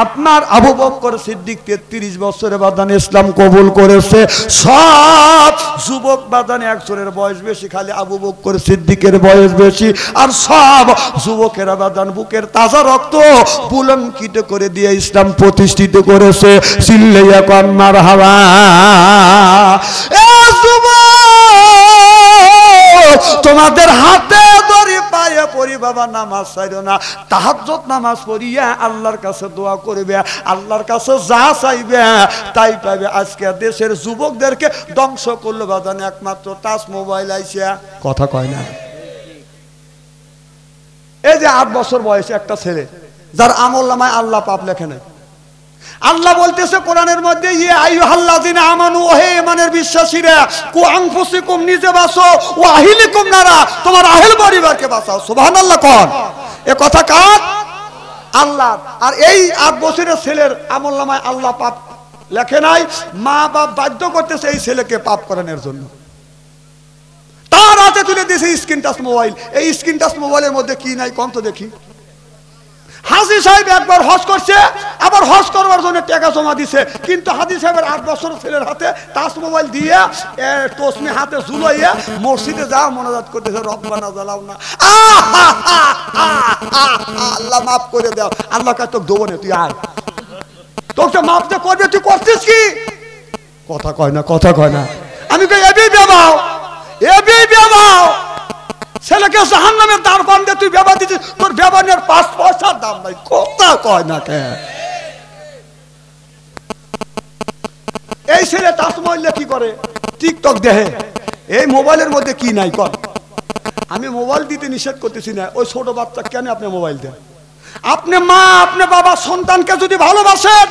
[SPEAKER 1] আপনার আবু বকর সিদ্দিক 33 বছরে বাদান ইসলাম কবুল করেছে। সব যুবক বাদান একজনের বয়স বেশি, খালি আবু বকর সিদ্দিকের বয়স বেশি। আর সব যুবকেরা বাদান বুকের তাজা রক্ত বুলঙ্কিত করে দিয়ে ইসলাম প্রতিষ্ঠিত করেছে। সিল্লাইয়া কন্নার হাওয়া। এ যুবক তোমাদের হাতে ধরে পায়ে পড়ি বাবা, নামাজ ছাইরো না, তাহাজ্জুদ নামাজ পড়িয়া আল্লাহর কাছে দোয়া করবে, আল্লাহর কাছে যা চাইবে তাই পাবে। আজকে দেশের যুবকদেরকে ধ্বংস করলো বাজান একমাত্র টাচ মোবাইল আইছে, কথা কয় না। এই যে 8 বছর বয়সে একটা ছেলে, যার আমলনামায় আল্লাহ পাপ লেখে নাই। আল্লাহ বলতেছে কোরআনের মধ্যে, ইয়া আইয়ুহাল্লাযিনা আমানু, ওহে ঈমানের বিশ্বাসীরা, কু আনফুসিকুম, নিজে বাঁচো, ওয়া আহলিকুম নারা, তোমার আহল পরিবারকে বাঁচাও। সুবহানাল্লাহ কোন? এ কথা কার? আল্লাহ। আর এই 8 বছরের ছেলের আমলনামায় আল্লাহ পাপ লেখে নাই, মা বাপ বাধ্য করতেছে এই ছেলেকে পাপ করানোর জন্য। তার হাতে তুলে দিয়েছে স্ক্রিন টাচ মোবাইল। এই স্ক্রিন টাচ মোবাইলের মধ্যে কি নাই কোন তো দেখি। হাজী সাহেব একবার হজ করছে, আবার হজ করবার জন্য টাকা জমা দিছে, কিন্তু হাজী সাহেবের 8 বছর ছেলের হাতে টাচ মোবাইল দিয়ে তসমি হাতে ঝুলাইয়া মসজিদে যা মোনাজাত করতেছে, রব্বানা জালাউনা, আল্লাহ মাফ করে দাও। আল্লাহ কাছে তোকে দেবো না, তুই আয়, তোকে মাফ যে করবে, তুই করছিস কি? কথা কয় না, কথা কয় না। আমি কই এবি বেবাও, এবি বেবাও, ছেলেকে জাহান্নামের দ্বার বান্ধে তুই বেবা দিছিস, তোর বেবানের 5 পয়সার দাম নাই, কথা কয় না কে? এই ছেলে টাচ মোবাইল কি করে? টিকটক দেখে। এই মোবাইলের মধ্যে কি নাই কর? আমি মোবাইল দিতে নিষেধ করতেছি না, ওই ছোট বাচ্চা কেন আপনি মোবাইল দেন? আপনি মা, আপনি বাবা সন্তানকে যদি ভালোবাসেন,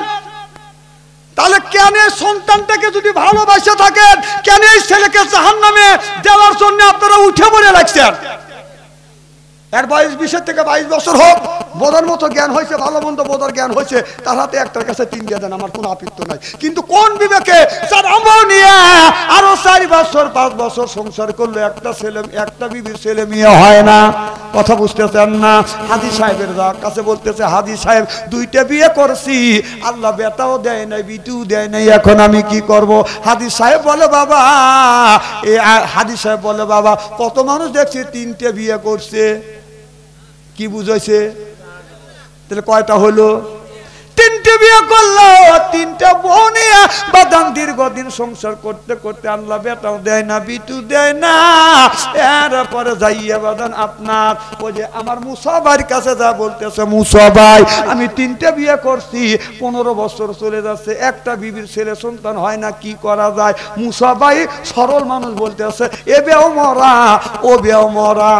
[SPEAKER 1] তাহলে কেন সন্তানটাকে যদি ভালোবাসে থাকেন, কেন এই ছেলেকে জাহান্নামে দেওয়ার জন্য আপনারা উঠে পড়ে লাগছেন? এর বয়স 20 থেকে 22 বছর হোক, বোধার মতো জ্ঞান হয়েছে, ভালো মন্দ বোধার জ্ঞান হয়েছে, তার হাতে একটার কাছে 3 দিয়ে দেন, আমার কোনো আপত্তি নাই। কিন্তু কোন বিবেকে স্যার আমল নিয়ে আরো 4 বছর 5 বছর সংসার করলে একটা ছেলে, একটা বিবির ছেলে মেয়ে হয় না? কথা বুঝতেছেন না? হাজী সাহেবের কাছে বলতেছে, হাজী সাহেব 2টা বিয়ে করছি, আল্লাহ বেটাও দেয় নাই, বিটিও দেয় নাই, এখন আমি কি করব? হাজী সাহেব বলে বাবা, হাজী সাহেব বলে বাবা, কত মানুষ দেখছি 3টে বিয়ে করছে, কি বুঝাইছে? তাহলে কয়টা হলো? 3টে বিয়ে করলো, 3টা বউ নিয়ে বাদাম দীর্ঘদিন সংসার করতে করতে আল্লাহ বেটাও দেয় না, বিটু দেয় না। এরপরে যাইয়া বাদান আপনার ওই যে আমার মুসা ভাইয়ের কাছে যা বলতেছে, মুসা ভাই আমি 3টে বিয়ে করছি, 15 বছর চলে যাচ্ছে, একটা বিবির ছেলে সন্তান হয় না, কি করা যায়? মুসা ভাই সরল মানুষ বলতেছে, এ বেও মরা, ও বেও মরা।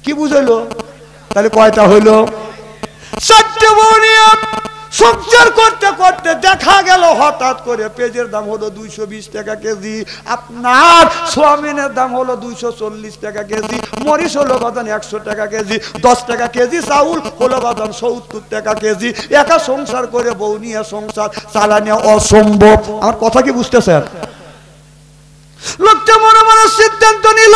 [SPEAKER 1] কি বুঝাইলো? তাহলে কয়টা হইলো? 4টে বউ নিয়ে সংসার করতে করতে দেখা গেল হঠাৎ করে পেঁয়াজের দাম হলো 220 টাকা কেজি, আপনার সোয়াবিনের দাম হলো 240 টাকা কেজি, মরিচ হলো বাদান 100 টাকা কেজি, 10 টাকা কেজি চাউল হলো বাদান 70 টাকা কেজি। একা সংসার করে বউ নিয়ে সংসার চালানো অসম্ভব। আমার কথা কি বুঝতেছেন? লোকটা মনে মনে সিদ্ধান্ত নিল,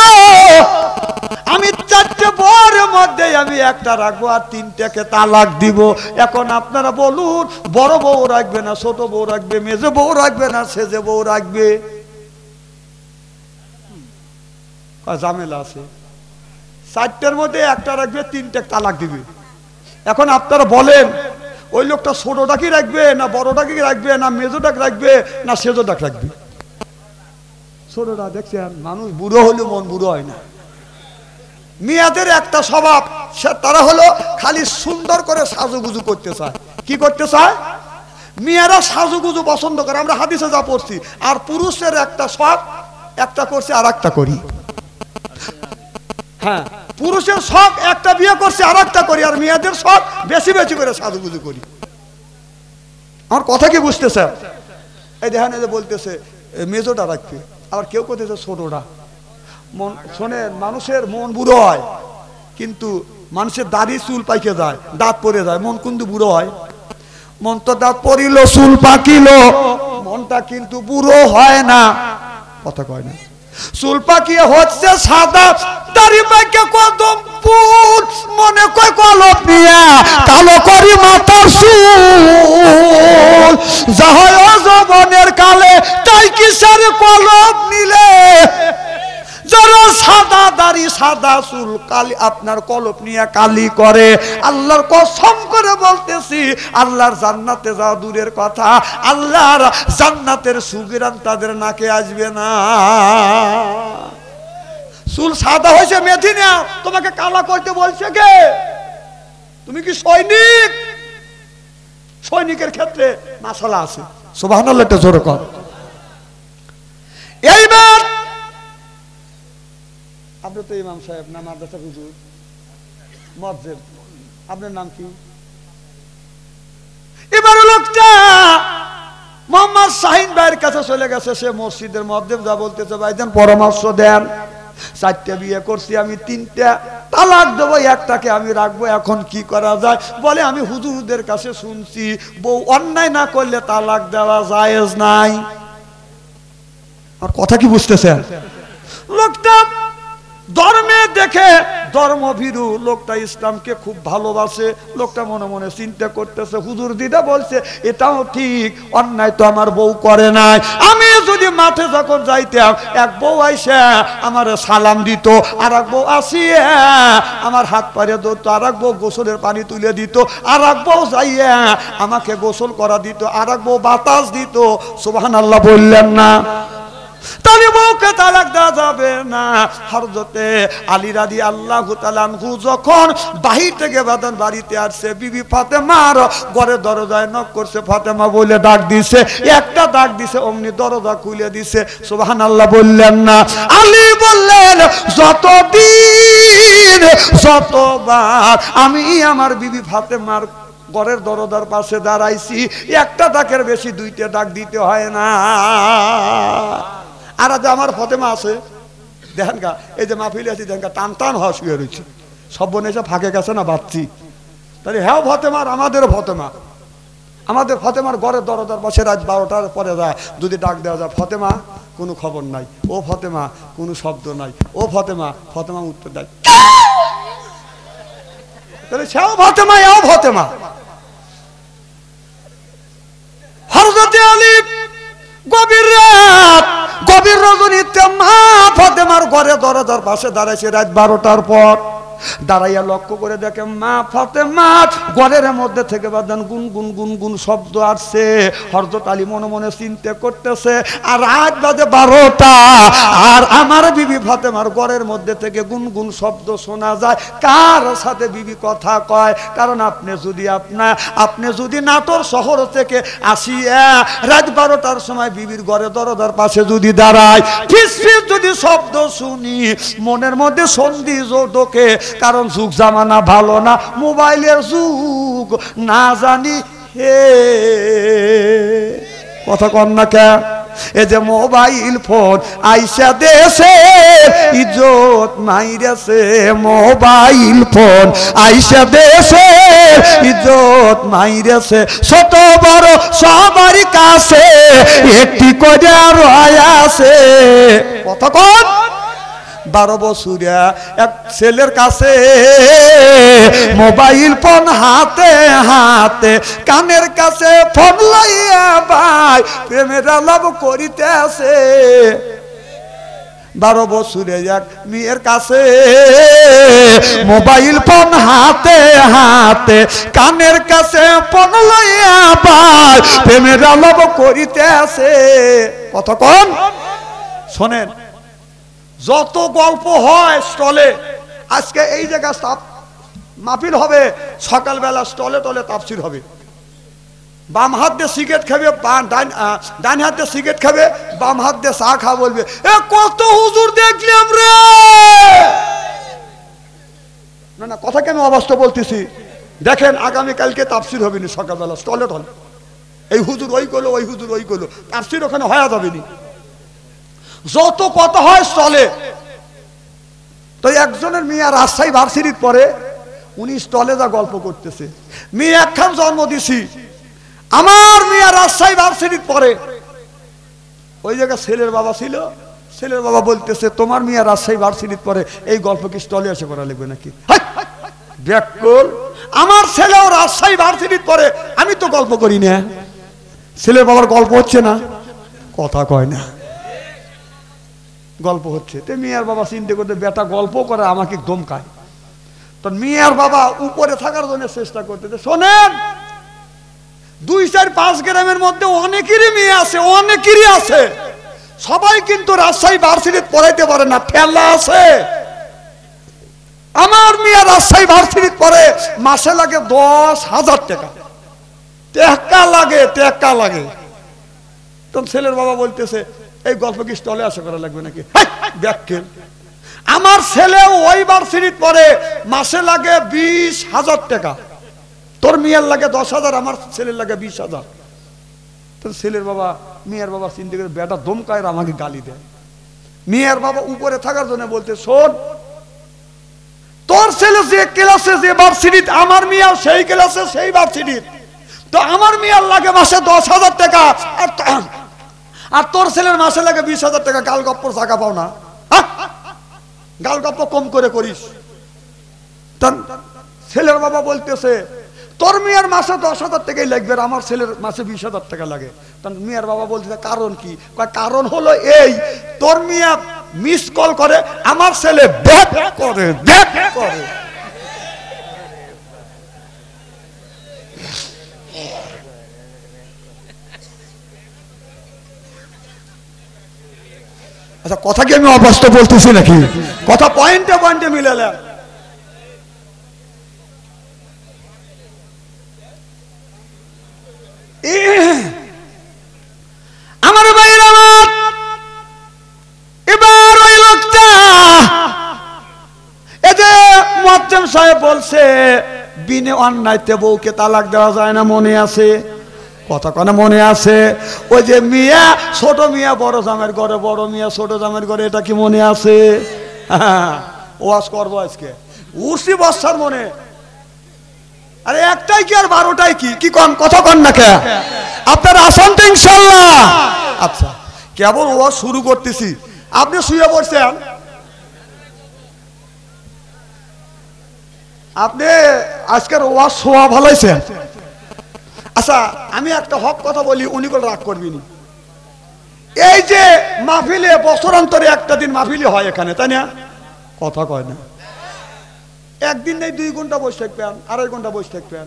[SPEAKER 1] আমি 4টে বউর মধ্যে আমি একটা রাখবো আর 3টাকে তালাক দিব। এখন আপনারা বলুন, বড় বউ রাখবে না ছোট বউ রাখবে, মেজে বউ রাখবে না সেজে বউ রাখবে? ঝামেলা আছে। 4টের মধ্যে একটা রাখবে, 3টে তালাক দিবে। এখন আপনারা বলেন, ওই লোকটা ছোটটাকে রাখবে না বড়টাকে রাখবে, না মেজোটাকে রাখবে না সেজোটাকে রাখবে? ছোটটা দেখছেন, মানুষ বুড়ো হলে মন বুড়ো হয় না। মেয়েদের একটা স্বভাব, তারা হলো খালি সুন্দর করে সাজুগুজু করতে চায়। কি করতে চায়? মেয়েরা সাজুগুজু পছন্দ করে, আমরা হাদিসে যা পড়ছি। আর পুরুষের একটা শখ, একটা করছে আর একটা করি। হ্যাঁ, পুরুষের শখ একটা বিয়ে করছে আর একটা করি, আর মেয়েদের শখ বেশি বেশি করে সাজুগুজু করি। আমার কথা কি বুঝতেছে? এই দেখেন, এই যে বলতেছে মেজোটা রাখবে, আবার কেউ করতেছে ছোটটা। মন শোনেন, মানুষের মন বুড়ো হয়, কিন্তু মানুষের দাড়ি চুল পাইকে যায়, দাঁত পড়ে যায়, মন কিন্তু বুড়ো হয়। মন তো দাঁত পড়িল, চুল পাকিল, মনটা কিন্তু বুড়ো হয় না। কথা কয় না? চুল পাকিয়ে হচ্ছে সাদা, দাড়ি পাইকে কদম ফুল, মনে কয় কলপ নিয়ে কালো করি মাথার চুল। যা হয় যৌবনের কালে তাই কিসের কলপ নিলে, যারা সাদা দাড়ি সাদা চুল কালি আপনার কলপ নিয়ে কালি করে, আল্লাহর কসম করে বলতেছি, আল্লাহর জান্নাতে যাওয়া দূরের কথা, আল্লাহর জান্নাতের সুগিরান তাদের নাকে আসবে না। চুল সাদা হয়েছে মেথি নাও, তোমাকে কালা করতে বলছে কে? তুমি কি সৈনিক? সৈনিকের ক্ষেত্রে মাসালা আছে। সুবহানাল্লাহ, একটা জোরে কর। এইবার আপনি তো ইমাম সাহেব না, মাদ্রাসা হুজুর, মসজিদ, আপনার নাম কি? এবার লোকটা মোহাম্মদ শাহিন ভাইয়ের কাছে চলে গেছে। সে মসজিদের মধ্যে যা বলতেছে, ভাইজান পরামর্শ দেন, 4টে বিয়ে করছি আমি, 3টা তালাক দেবো, একটাকে আমি রাখবো, এখন কি করা যায়? বলে আমি হুজুরদের কাছে শুনছি বউ অন্যায় না করলে তালাক দেওয়া জায়েজ নাই। আর কথা কি বুঝতেছেন? লোকটা ধর্মে দেখে ধর্মভীরু, লোকটা ইসলামকে খুব ভালোবাসে। লোকটা মনে মনে চিন্তা করতেছে, হুজুর দিদা বলছে এটাও ঠিক, অন্যায় তো আমার বউ করে নাই। আমি যদি মাঠে যখন যাইতাম, এক বউ আইসা আমার সালাম দিত, আর এক বউ আসিয়া আমার হাত পারে ধরত, আর এক বউ গোসলের পানি তুলে দিত, আর এক বউ যাইয়া আমাকে গোসল করা দিত, আর এক বউ বাতাস দিত। সুবহানাল্লাহ বললেন না? তাহলে বউকে তালাক দেওয়া যাবে না। হযরতে আলী রাদিয়াল্লাহু তাআলা আনহু যখন বাহির থেকে বাড়িতে আসছে, বিবি ফাতেমার ঘরের দরজায় নক করছে, ফাতেমা বলে ডাক দিছে, একটা ডাক দিছে, অমনি দরজা খুলে দিছে। সুবহানাল্লাহ বললেন না? আলী বললেন, যতদিন যতবার আমি আমার বিবি ফাতেমার ঘরের দরজার পাশে দাঁড়াইছি, একটা ডাকের বেশি 2টা ডাক দিতে হয় না। আর আজ আমার ফাতেমা আছে, দেখেন গা, এই যে মাহফিলে আছি, দেখেন গা, টান টান হওয়া শুয়ে রয়েছে, সব বোন এসে ফাঁকে গেছে না বাচ্চি। তাহলে হ্যাঁ ফাতেমা, আমাদেরও ফাতেমা, আমাদের ফাতেমার ঘরের দরজার পাশে রাত 12টার পরে যায়, যদি ডাক দেওয়া যায়, ফাতেমা, কোনো খবর নাই, ও ফাতেমা, কোনো শব্দ নাই, ও ফাতেমা, ফাতেমা উত্তর দেয়, তাহলে সেও ফাতেমা, এও ফাতেমা। হযরতে আলী গভীর রাত, গভীর রজনীতে মা ফাতেমার ঘরে দরজার পাশে দাঁড়াইছে রাত 12টার পর। দাঁড়াইয়া লক্ষ্য করে দেখে মা ফাতেমা ঘরের মধ্যে থেকে বাদান গুন গুন গুন গুন শব্দ আসছে। হযরত আলী মনে মনে চিন্তা করতেছে, আর রাত বাজে 12টা, আর আমার বিবি ফাতেমার ঘরের মধ্যে থেকে গুন গুন শব্দ শোনা যায়, কার সাথে বিবি কথা কয়? কারণ আপনি যদি নাটোর শহর থেকে আসিয়া রাত 12টার সময় বিবির ঘরে দরজার পাশে যদি দাঁড়ায়, ফিস ফিস যদি শব্দ শুনি, মনের মধ্যে সন্ধি ঢোকে, কারণ যুগ জামানা ভালো না, মোবাইলের যুগ, না জানি হে কথা কন না কে? এই যে মোবাইল ফোন আইসা দেশে ইজ্জত মাইরেছে, মোবাইল ফোন আইসা দেশে ইজ্জত মাইরেছে, ছোট বড় সবার কাছে একটি করে রয়াছে। কথা কন? 12 বছরিয়া এক ছেলের কাছে মোবাইল ফোন হাতে হাতে, কানের কাছে ফোন লইয়া ভাই প্রেমের আলাপ করিতে আছে। 12 বছরে এক মেয়ের কাছে মোবাইল ফোন হাতে হাতে, কানের কাছে ফোন লইয়া ভাই প্রেমের আলাপ করিতে আছে। কতক্ষণ শোনেন, যত গল্প হয় স্টলে, আজকে এই জায়গায় মাহফিল হবে, সকালবেলা স্টলে টলে তাফসীর হবে, বাম হাত দিয়ে সিগারেট খাবে, ডান হাত দিয়ে সিগারেট খাবে, বাম হাত দিয়ে চা খা, বলবে এ কত হুজুর দেখলাম রে। না না, কথা কেন অবাস্তব বলতেছি? দেখেন আগামীকালকে তাফসীর হবে না সকালবেলা স্টলে টলে, এই হুজুর ওই করলো, ওই হুজুর ওই করলো, তাফসীর ওখানে হয়ে যাবে না। যত কথা হয় স্টলে। তো একজনের মেয়ে রাজশাহী ভার্সিটির পরে, উনি স্টলে যা গল্প করতেছে, মেয়ে একখান জন্ম দিছি, আমার মেয়ে রাজশাহী ভার্সিটির পরে, ওই জায়গায় ছেলের বাবা ছিল, ছেলের বাবা বলতেছে তোমার মেয়ে রাজশাহী ভার্সিটির পরে এই গল্প কি স্টলে এসে করা লাগবে নাকি? ব্যাকুল, আমার ছেলেও রাজশাহী ভার্সিটির পরে, আমি তো গল্প করি না, ছেলের বাবার গল্প হচ্ছে না, কথা কয় না, গল্প হচ্ছে। তো মিয়ার বাবা চিন্তা করতে, বেটা গল্প করে আমাকে ধমকায়। তো মিয়ার বাবা উপরে থাকার জন্য চেষ্টা করতেছে। শোনেন, 2, 4, 5 গ্রামের মধ্যে অনেকেরই মেয়ে আছে, অনেকেরই আছে, সবাই কিন্তু রাজশাহী ভার্সিটি পড়াইতে পারে না, ঠেলা আছে। আমার মেয়ে রাজশাহী ভার্সিটি পড়ে, মাসে লাগে 10,000 টাকা। টাকা লাগে, টাকা লাগে। তখন ছেলের বাবা বলতেছে এই গল্প কি স্টলে আসা করা লাগবে নাকি? ব্যাখ্যা আমার ছেলে ওই ভার্সিটি পড়ে, মাসে লাগে 20,000 টাকা। তোর মেয়ের লাগে 10,000, আমার ছেলের লাগে 20,000। তো ছেলের বাবা মেয়ের বাবা চিন্তা করে বেটা দমকায় আমাকে গালি দেয়। মেয়ের বাবা উপরে থাকার জন্য বলতে, শোন তোর ছেলে যে ক্লাসে যে ভার্সিটি, আমার মেয়ে সেই ক্লাসে সেই ভার্সিটি, তো আমার মেয়ের লাগে মাসে 10,000 টাকা, আর তোর ছেলের মাসে লাগে 20,000 টাকা। গাল গপ্পর জায়গা পাও না, গাল গপ্প কম করে করিস। ছেলের বাবা বলতেছে তোর মেয়ের মাসে 10,000 টাকাই লাগবে, আর আমার ছেলের মাসে 20,000 টাকা লাগে। তখন মেয়ের বাবা বলতেছে কারণ কি? কারণ হলো এই, তোর মেয়ে মিস কল করে, আমার ছেলে ব্যাক করে, ব্যাক করে। আচ্ছা, কথা কি আমি অবাস্তব বলতেছি নাকি? কথা পয়েন্টে পয়েন্টে মিলালাম। আমার ভাইয়ের আমার, এবার ওই লোকটা এই যে মুয়াজ্জিম সাহেব বলছে বিনে অন্যায়তে বউকে তালাক দেওয়া যায় না, মনে আছে? কথা কেন মনে আছে? ওই যে মিয়া ছোট মিয়া বড় জামের ঘরে, বড় মিয়া ছোট জামের ঘরে, এটা কি মনে আছে? ওয়াজ করবো আজকে, 80 বছর মনে। আরে একটাই কি আর 12টাই কি? কি কন কথা কন না কে? আপনারা আসেন তো ইনশাআল্লাহ। আচ্ছা, কেবল ওয়াজ শুরু করতেছি, আপনি শুয়ে পড়ছেন, আপনি আজকের ওয়াজ শোয়া ভালাইছেন। আচ্ছা, আমি একটা হক কথা বলি, উনি করে রাগ করবিনি। এই যে মাহফিলে বছরান্তরে একটা দিন মাহফিলি হয় এখানে, তাই না? কথা কয় না। একদিন নেই 2 ঘন্টা বসে থাকবেন, 2.5 ঘন্টা বসে থাকবেন।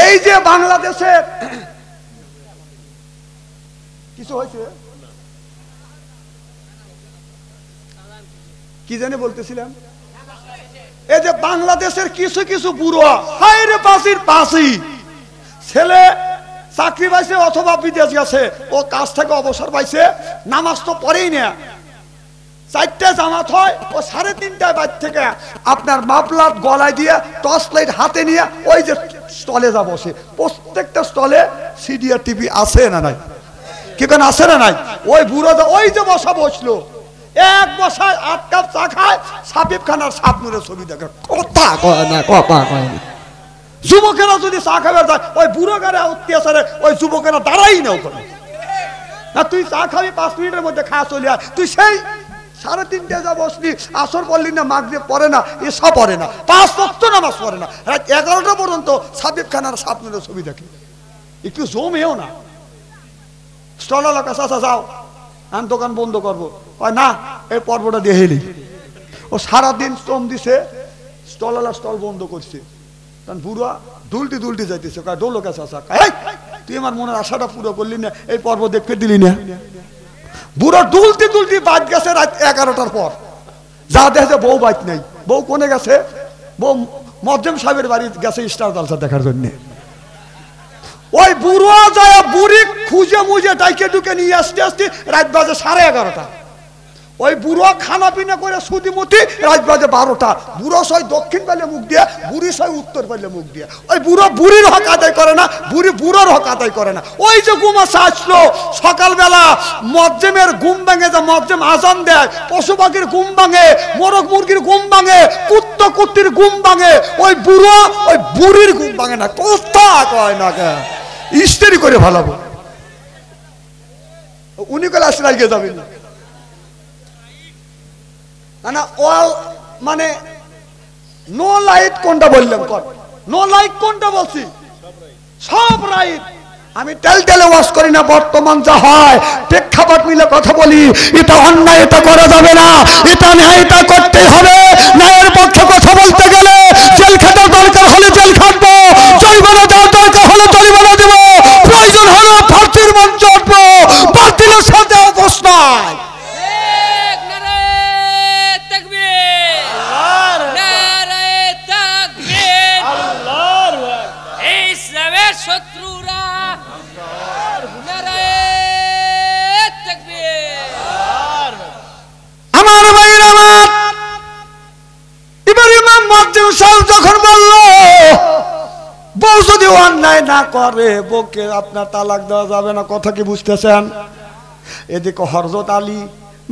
[SPEAKER 1] এই যে বাংলাদেশের কিছু হয়েছে কি জানি বলতেছিলাম, এই যে বাংলাদেশের কিছু কিছু বুড়ো হাইরে পাশির পাশি ছেলে চাকরি পাইছে অথবা বিদেশ গেছে, ও কাজ থেকে অবসর পাইছে, নামাজ তো পড়েই না, 4টে জামাত হয়, ও 3:30টায় বাড়ি থেকে আপনার মাফলার গলায় দিয়ে টর্চ লাইট হাতে নিয়ে ওই যে স্টলে যা বসে, প্রত্যেকটা স্টলে সিডিয়া টিভি আছে না নাই? কি কেন আছে না নাই? ওই বুড়ো ওই যে বসা বসলো, এক বসায় 8 কাপ চা খায়, সাবিব খানার সাপনুরের ছবি দেখে। কথা কয় না, কথা কয় না। যুবকেরা যদি চা খাবে যায়, ওই বুড়ো গাড়ে অত্যাচারে ওই যুবকেরা দাঁড়াই না ওখানে। না তুই চা খাবি, 5 মিনিটের মধ্যে খাওয়া চলে আয়, তুই সেই 3:30টায় যা বসলি, আসর পড়লি না, মাগরিব পড়ে না, এসা পড়ে না, 5 ওয়াক্ত নামাজ পড়ে না, রাত 11টা পর্যন্ত সাবিব খানার সাপনুরের ছবি দেখে। একটু জমেও না। স্টলওয়ালা কাছে যাও, আমি দোকান বন্ধ করবো, না এই পর্বটা দিয়ে হেলি। ও সারাদিন শ্রম দিছে, স্টলওয়ালা স্টল বন্ধ করছে, কারণ বুড়া দুলটি দুলটি যাইতেছে, ডোলো কাছে আসা, তুই আমার মনের আশাটা পুরো করলি না, এই পর্ব দেখতে দিলি না। বুড়া দুলটি দুলটি বাদ গেছে রাত 11টার পর, যা দেখে বউ বাইক নাই। বউ কোনে গেছে? বউ মুয়াজ্জিম সাহেবের বাড়ি গেছে স্টার জলসা দেখার জন্য। ওই বুড়ো যায় বুড়ি খুঁজে মুজে ডাইকে ঢুকে নিয়ে আসতে আসতে রাত বাজে 11:30। ওই বুড়ো খানা পিনা করে সুদিমতি, রাত বাজে 12টা। বুড়ো সই দক্ষিণ পাইলে মুখ দিয়ে, বুড়ি সই উত্তর পাইলে মুখ দিয়ে। ওই বুড়ো বুড়ির হক আদায় করে না, বুড়ি বুড়োর হক আদায় করে না। ওই যে ঘুমাসা আসলো সকালবেলা, মুয়াজ্জিমের ঘুম ভাঙে, যে মুয়াজ্জিম আজান দেয়, পশু পাখির ঘুম ভাঙে, মোরগ মুরগির ঘুম ভাঙে, কুত্তা কুত্তির ঘুম ভাঙে, ওই বুড়ো ওই বুড়ির ঘুম ভাঙে না। কথা কয় না, ইস্তেরি করে ভালাবো। উনি কলে আসলে আজকে যাবেন না, না অল মানে নো লাইট কোনটা বললাম? নো লাইট কোনটা বলছি? সব রাইট। আমি টেলটেলে ওয়াজ করি না, বর্তমান যা হয় প্রেক্ষাপট মিলে কথা বলি। এটা অন্যায়, এটা করা যাবে না, এটা ন্যায়, এটা করতে হবে। ন্যায়ের পক্ষে কথা বলতে গেলে জেল খাটার দরকার হলে জেল খাটবো, জরিমানা দেওয়ার দরকার হলে জরিমানা দেবো, প্রয়োজন হলে ফাঁসির মঞ্চে উঠবো, বাতিলের সাথে অবস্থায়। সাহেব যখন বলল বউ যদি অন্যায় না করে বউকে আপনার তালাক দেওয়া যাবে না, কথা কি বুঝতেছেন? এদিকে হযরত আলী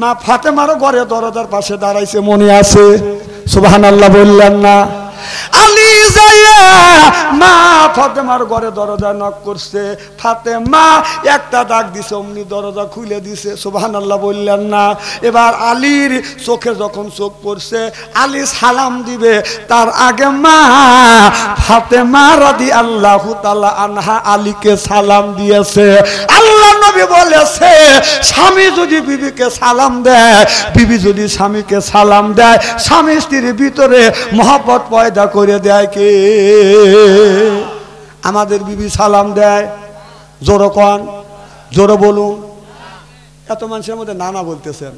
[SPEAKER 1] মা ফাতেমারও ঘরে দরজার পাশে দাঁড়াইছে, মনে আছে? সুবহানাল্লাহ বললেন না? আলী যাইয়া মা ফাতেমার ঘরে দরজা নক করছে, ফাতেমা একটা ডাক দিছে, অমনি দরজা খুলে দিছে। সুবহানাল্লাহ বললেন না? এবার আলীর চোখে যখন চোখ পড়ছে, আলী সালাম দিবে, তার আগে মা ফাতেমা রাদিয়াল্লাহু তাআলা আনহা আলীকে সালাম দিয়েছে। আল্লাহ নবী বলেছে, স্বামী যদি বিবিকে সালাম দেয়, বিবি যদি স্বামীকে সালাম দেয়, স্বামী স্ত্রীর ভিতরে মহব্বত পয়দা করে দেয় কে? আমাদের বিবি সালাম দেয়? জোরে কোন, জোরে বলুন। এত মানুষের মধ্যে নানা বলতেছেন,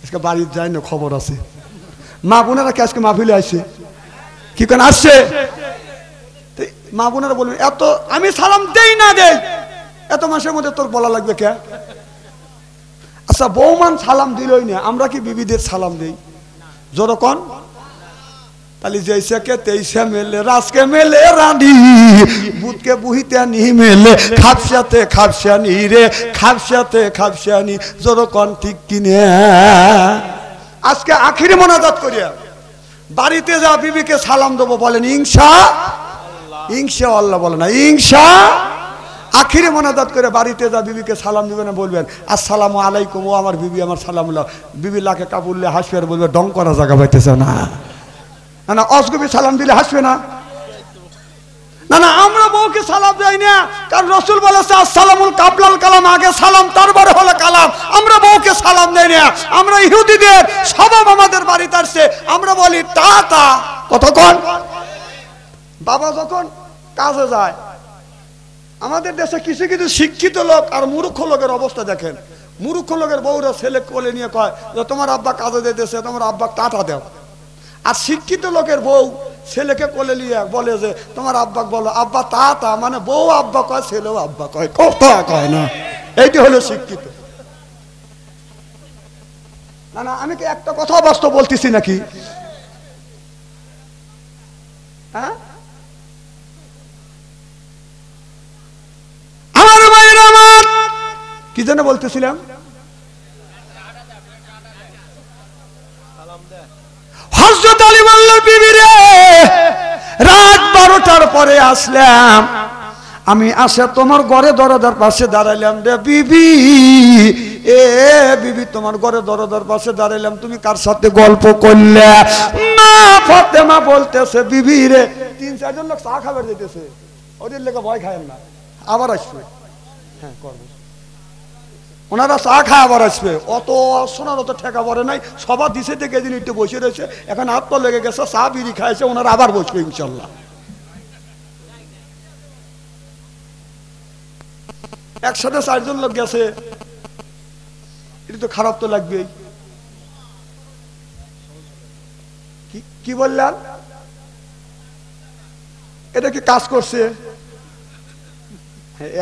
[SPEAKER 1] আজকে বাড়ির যাই না, খবর আছে। মা বোনেরা কে আজকে মাহফিলে আসছে? কি কেন আসছে? মা বোনেরা বলবেন, এত আমি সালাম দেই না দেই, এত মানুষের মধ্যে তোর বলা লাগবে কে? আচ্ছা, বৌমান সালাম দিলই না, আমরা কি বিবিদের সালাম দেই? জোরে কোন। তাহলে জৈসে কে তেইশে মেলে, রাজকে মেলে রানী, বুধকে বুহিতে নি মেলে, খাপসাতে খাপসানি রে, খাপসাতে খাপসানি। জোরে কোন ঠিক কিনে? আজকে আখিরি মোনাজাত করিয়া বাড়িতে যা বিবিকে সালাম দেবো, বলেন ইনশাআল্লাহ বলে না, আখিরে মোনাজাত করে বাড়িতে যা বিবিকে সালাম দিবেন, বলবেন আসসালামু আলাইকুম। ও আমার বিবি, আমার সালাম। বিবি লাখে কাবুললে হাসবে আর বলবে ডং করা জায়গা পাইতেছে না, না অসগবি সালাম দিলে হাসবে না? না না, আমরা বউকে সালাম দেই না, কারণ রাসূল বলেছে আসসালামুল কাবলাল কালাম, আগে সালাম তারপরে হলো কালাম। আমরা বউকে সালাম দেই না। আমরা ইহুদিদের স্বভাব, আমাদের বাড়িতে আসছে আমরা বলি তা তা। কতক্ষণ বাবা যখন কাজে যায়, আমাদের দেশে কিছু কিছু শিক্ষিত লোক আর মূর্খ লোকের অবস্থা দেখেন। মূর্খ লোকের বউরা ছেলে কোলে নিয়ে কয় যে তোমার আব্বা কাজে যেতেছে, তোমার আব্বা টাটা দাও। আর শিক্ষিত লোকের বউ ছেলেকে কোলে নিয়ে বলে যে তোমার আব্বা বলো আব্বা তা তা, মানে বউ আব্বা কয়, ছেলেও আব্বা কয়, কথা কয় না। এইটি হলো শিক্ষিত। না না, আমি কি একটা কথা বাস্তব বলতেছি নাকি? হ্যাঁ, আমার ভাইয়ের আমার কি যেন বলতেছিলাম, হযরত আলী বললেন বিবি রে, রাত 12টার পরে আসলাম আমি, আসে তোমার ঘরে দরজার পাশে দাঁড়াইলাম রে বিবি। এ বিবি, তোমার ঘরে দরজার পাশে দাঁড়াইলাম, তুমি কার সাথে গল্প করলে? মা ফাতেমা বলতেছে বিবি রে, 3-4 লোক চা খাবার দিতেছে, ওদের লেগে ভয় খায় না, আবার আসবে। হ্যাঁ করবো, ওনারা চা খায় আবার আসবে, অত শোনার অত ঠেকা পড়ে নাই। সবার দিছে থেকে দিন একটু বসে রয়েছে, এখন হাত পা লেগে গেছে, চা বিড়ি খাইছে, ওনারা আবার বসবে ইনশাল্লাহ। একসাথে 4 জন লোক গেছে, এটা তো খারাপ তো লাগবেই। কি বললেন? এটা কি কাজ করছে?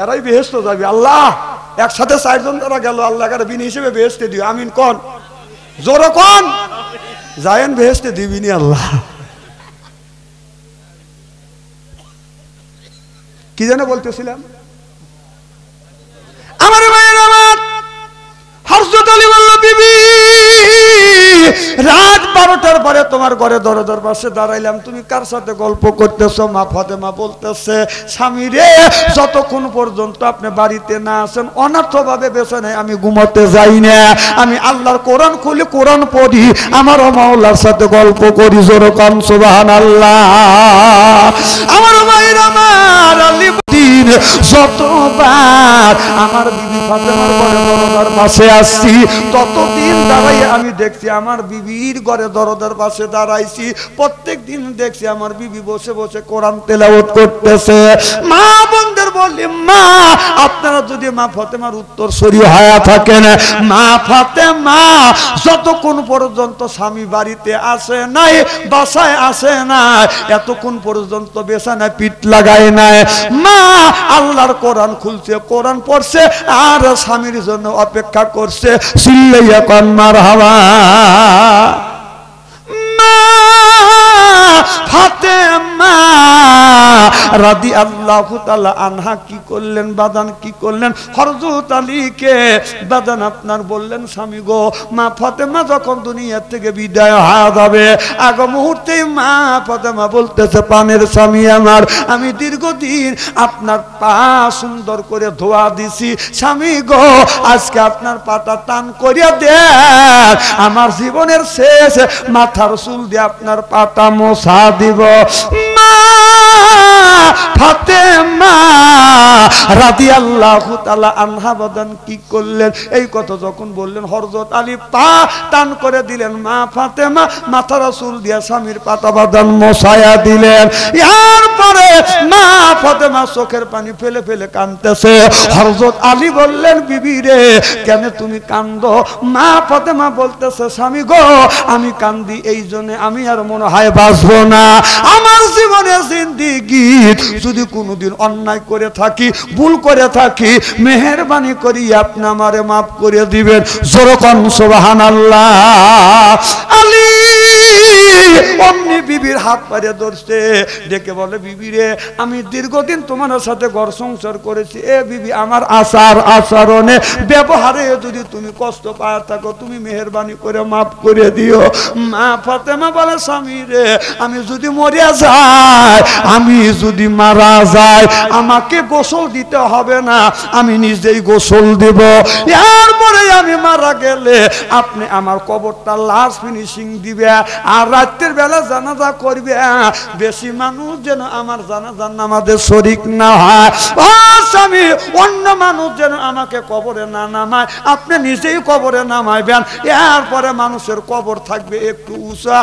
[SPEAKER 1] এরাই বেহেশত যাবে। আল্লাহ, একসাথে 4 জন তারা গেল, আল্লাহ কারে বিনি হিসেবে বেহেশতে দিও, আমিন কোন, জোরে কোন। যায়েন বেহেশতে দিবিনি আল্লাহ। কি যেন বলতেছিলাম? আমার ভাইয়ের আমার, হযরত আলী বলল বিবি, রাত 12টার পরে তোমার ঘরে দরজার পাশে দাঁড়াইলাম, তুমি কার সাথে গল্প করতেছো? মা ফাতেমা বলতেছে স্বামী রে, যতক্ষণ পর্যন্ত আপনি বাড়িতে না আসেন অনার্থভাবে বেছে নেই আমি ঘুমাতে যাই না। আমি আল্লাহর কোরআন খুলি, কোরআন পড়ি, আমার মাওলার সাথে গল্প করি। জোরে কান সুবহানাল্লাহ। আমার ভাইরা আমার, আলী যতবার আমার বিবি ফাতেমার ঘরে দরজার পাশে আসছি, ততদিন দাঁড়াই আমি দেখছি আমার বিবির ঘরে দরজার পাশে দাঁড়াইছি, প্রত্যেক দিন দেখছি আমার বিবি বসে বসে কোরআন তেলাওয়াত করতেছে। মা বোনদের বলি, মা আপনারা যদি মা ফাতেমার উত্তর সরি হয়ে থাকেন, মা ফাতেমা যতক্ষণ পর্যন্ত স্বামী বাড়িতে আসে নাই, বাসায় আসে না, এতক্ষণ পর্যন্ত বিছানায় পিঠ লাগায় নাই। মা আল্লাহর কোরআন খুলছে, কোরআন পড়ছে, আর স্বামীর জন্য অপেক্ষা করছে। সিল্লাইয়া মারহাবা। ফাতেমা রাদিয়াল্লাহু তাআলা আনহা কি করলেন বাদান, কি করলেন? হযরত আলীকে বাদান আপনার বললেন, স্বামী গো, মা ফাতেমা যখন দুনিয়া থেকে বিদায় হয়ে যাবে, আগ মুহূর্তেই মা ফাতেমা বলতেছে, প্রাণের স্বামী আমার, আমি দীর্ঘদিন আপনার পা সুন্দর করে ধোয়া দিছি, স্বামী গো আজকে আপনার পাটা টান করিয়া দেন, আমার জীবনের শেষ মাথার চুল দিয়ে আপনার পাটা মোছা দিব। মা ফাতেমা রাদিয়াল্লাহু তাআলা আনহা বাদান কি করলেন? এই কথা যখন বললেন, হযরত আলী পা টান করে দিলেন, মা ফাতেমা মাথার চুল দিয়ে স্বামীর পাতা বাদান মোছায়া দিলেন। এরপরে মা ফাতেমা চোখের পানি ফেলে ফেলে কাঁদতেছে। হযরত আলী বললেন, বিবি রে কেন তুমি কান্দো? মা ফাতেমা বলতেছে, স্বামী গো আমি কান্দি এই জন্য, আমি আর মনে হয় বাঁচবো না, আমার জীবনে জিন্দেগি যদি কোনোদিন অন্যায় করে থাকি, ভুল করে থাকি, মেহেরবানি করি আপনি আমারে মাফ করে দিবেন। জোরে কোন সুবহানাল্লাহ। আলী অমনি বিবির হাত পারে ধরছে, ডেকে বলে, বিবি রে আমি দীর্ঘদিন তোমার সাথে ঘর সংসার করেছি, এ বিবি আমার আচার আচরণে ব্যবহারে যদি তুমি কষ্ট পায় থাকো, তুমি মেহেরবানি করে মাফ করে দিও। মা ফাতেমা বলে, স্বামী রে আমি যদি মরিয়া যাই, আমি যদি মারা যায়, আমাকে গোসল দিতে হবে না, আমি নিজেই গোসল দেব। এরপরে আমি মারা গেলে আপনি আমার কবরটা লাশ ফিনিশিং দিবে, আর রাতের বেলা জানাজা করবে, বেশি মানুষ যেন আমার জানাজার নামাজে শরীক না হয়। ও স্বামী, অন্য মানুষ যেন আমাকে কবরে না নামায়, আপনি নিজেই কবরে নামাইবেন। এরপরে মানুষের কবর থাকবে একটু উঁচা,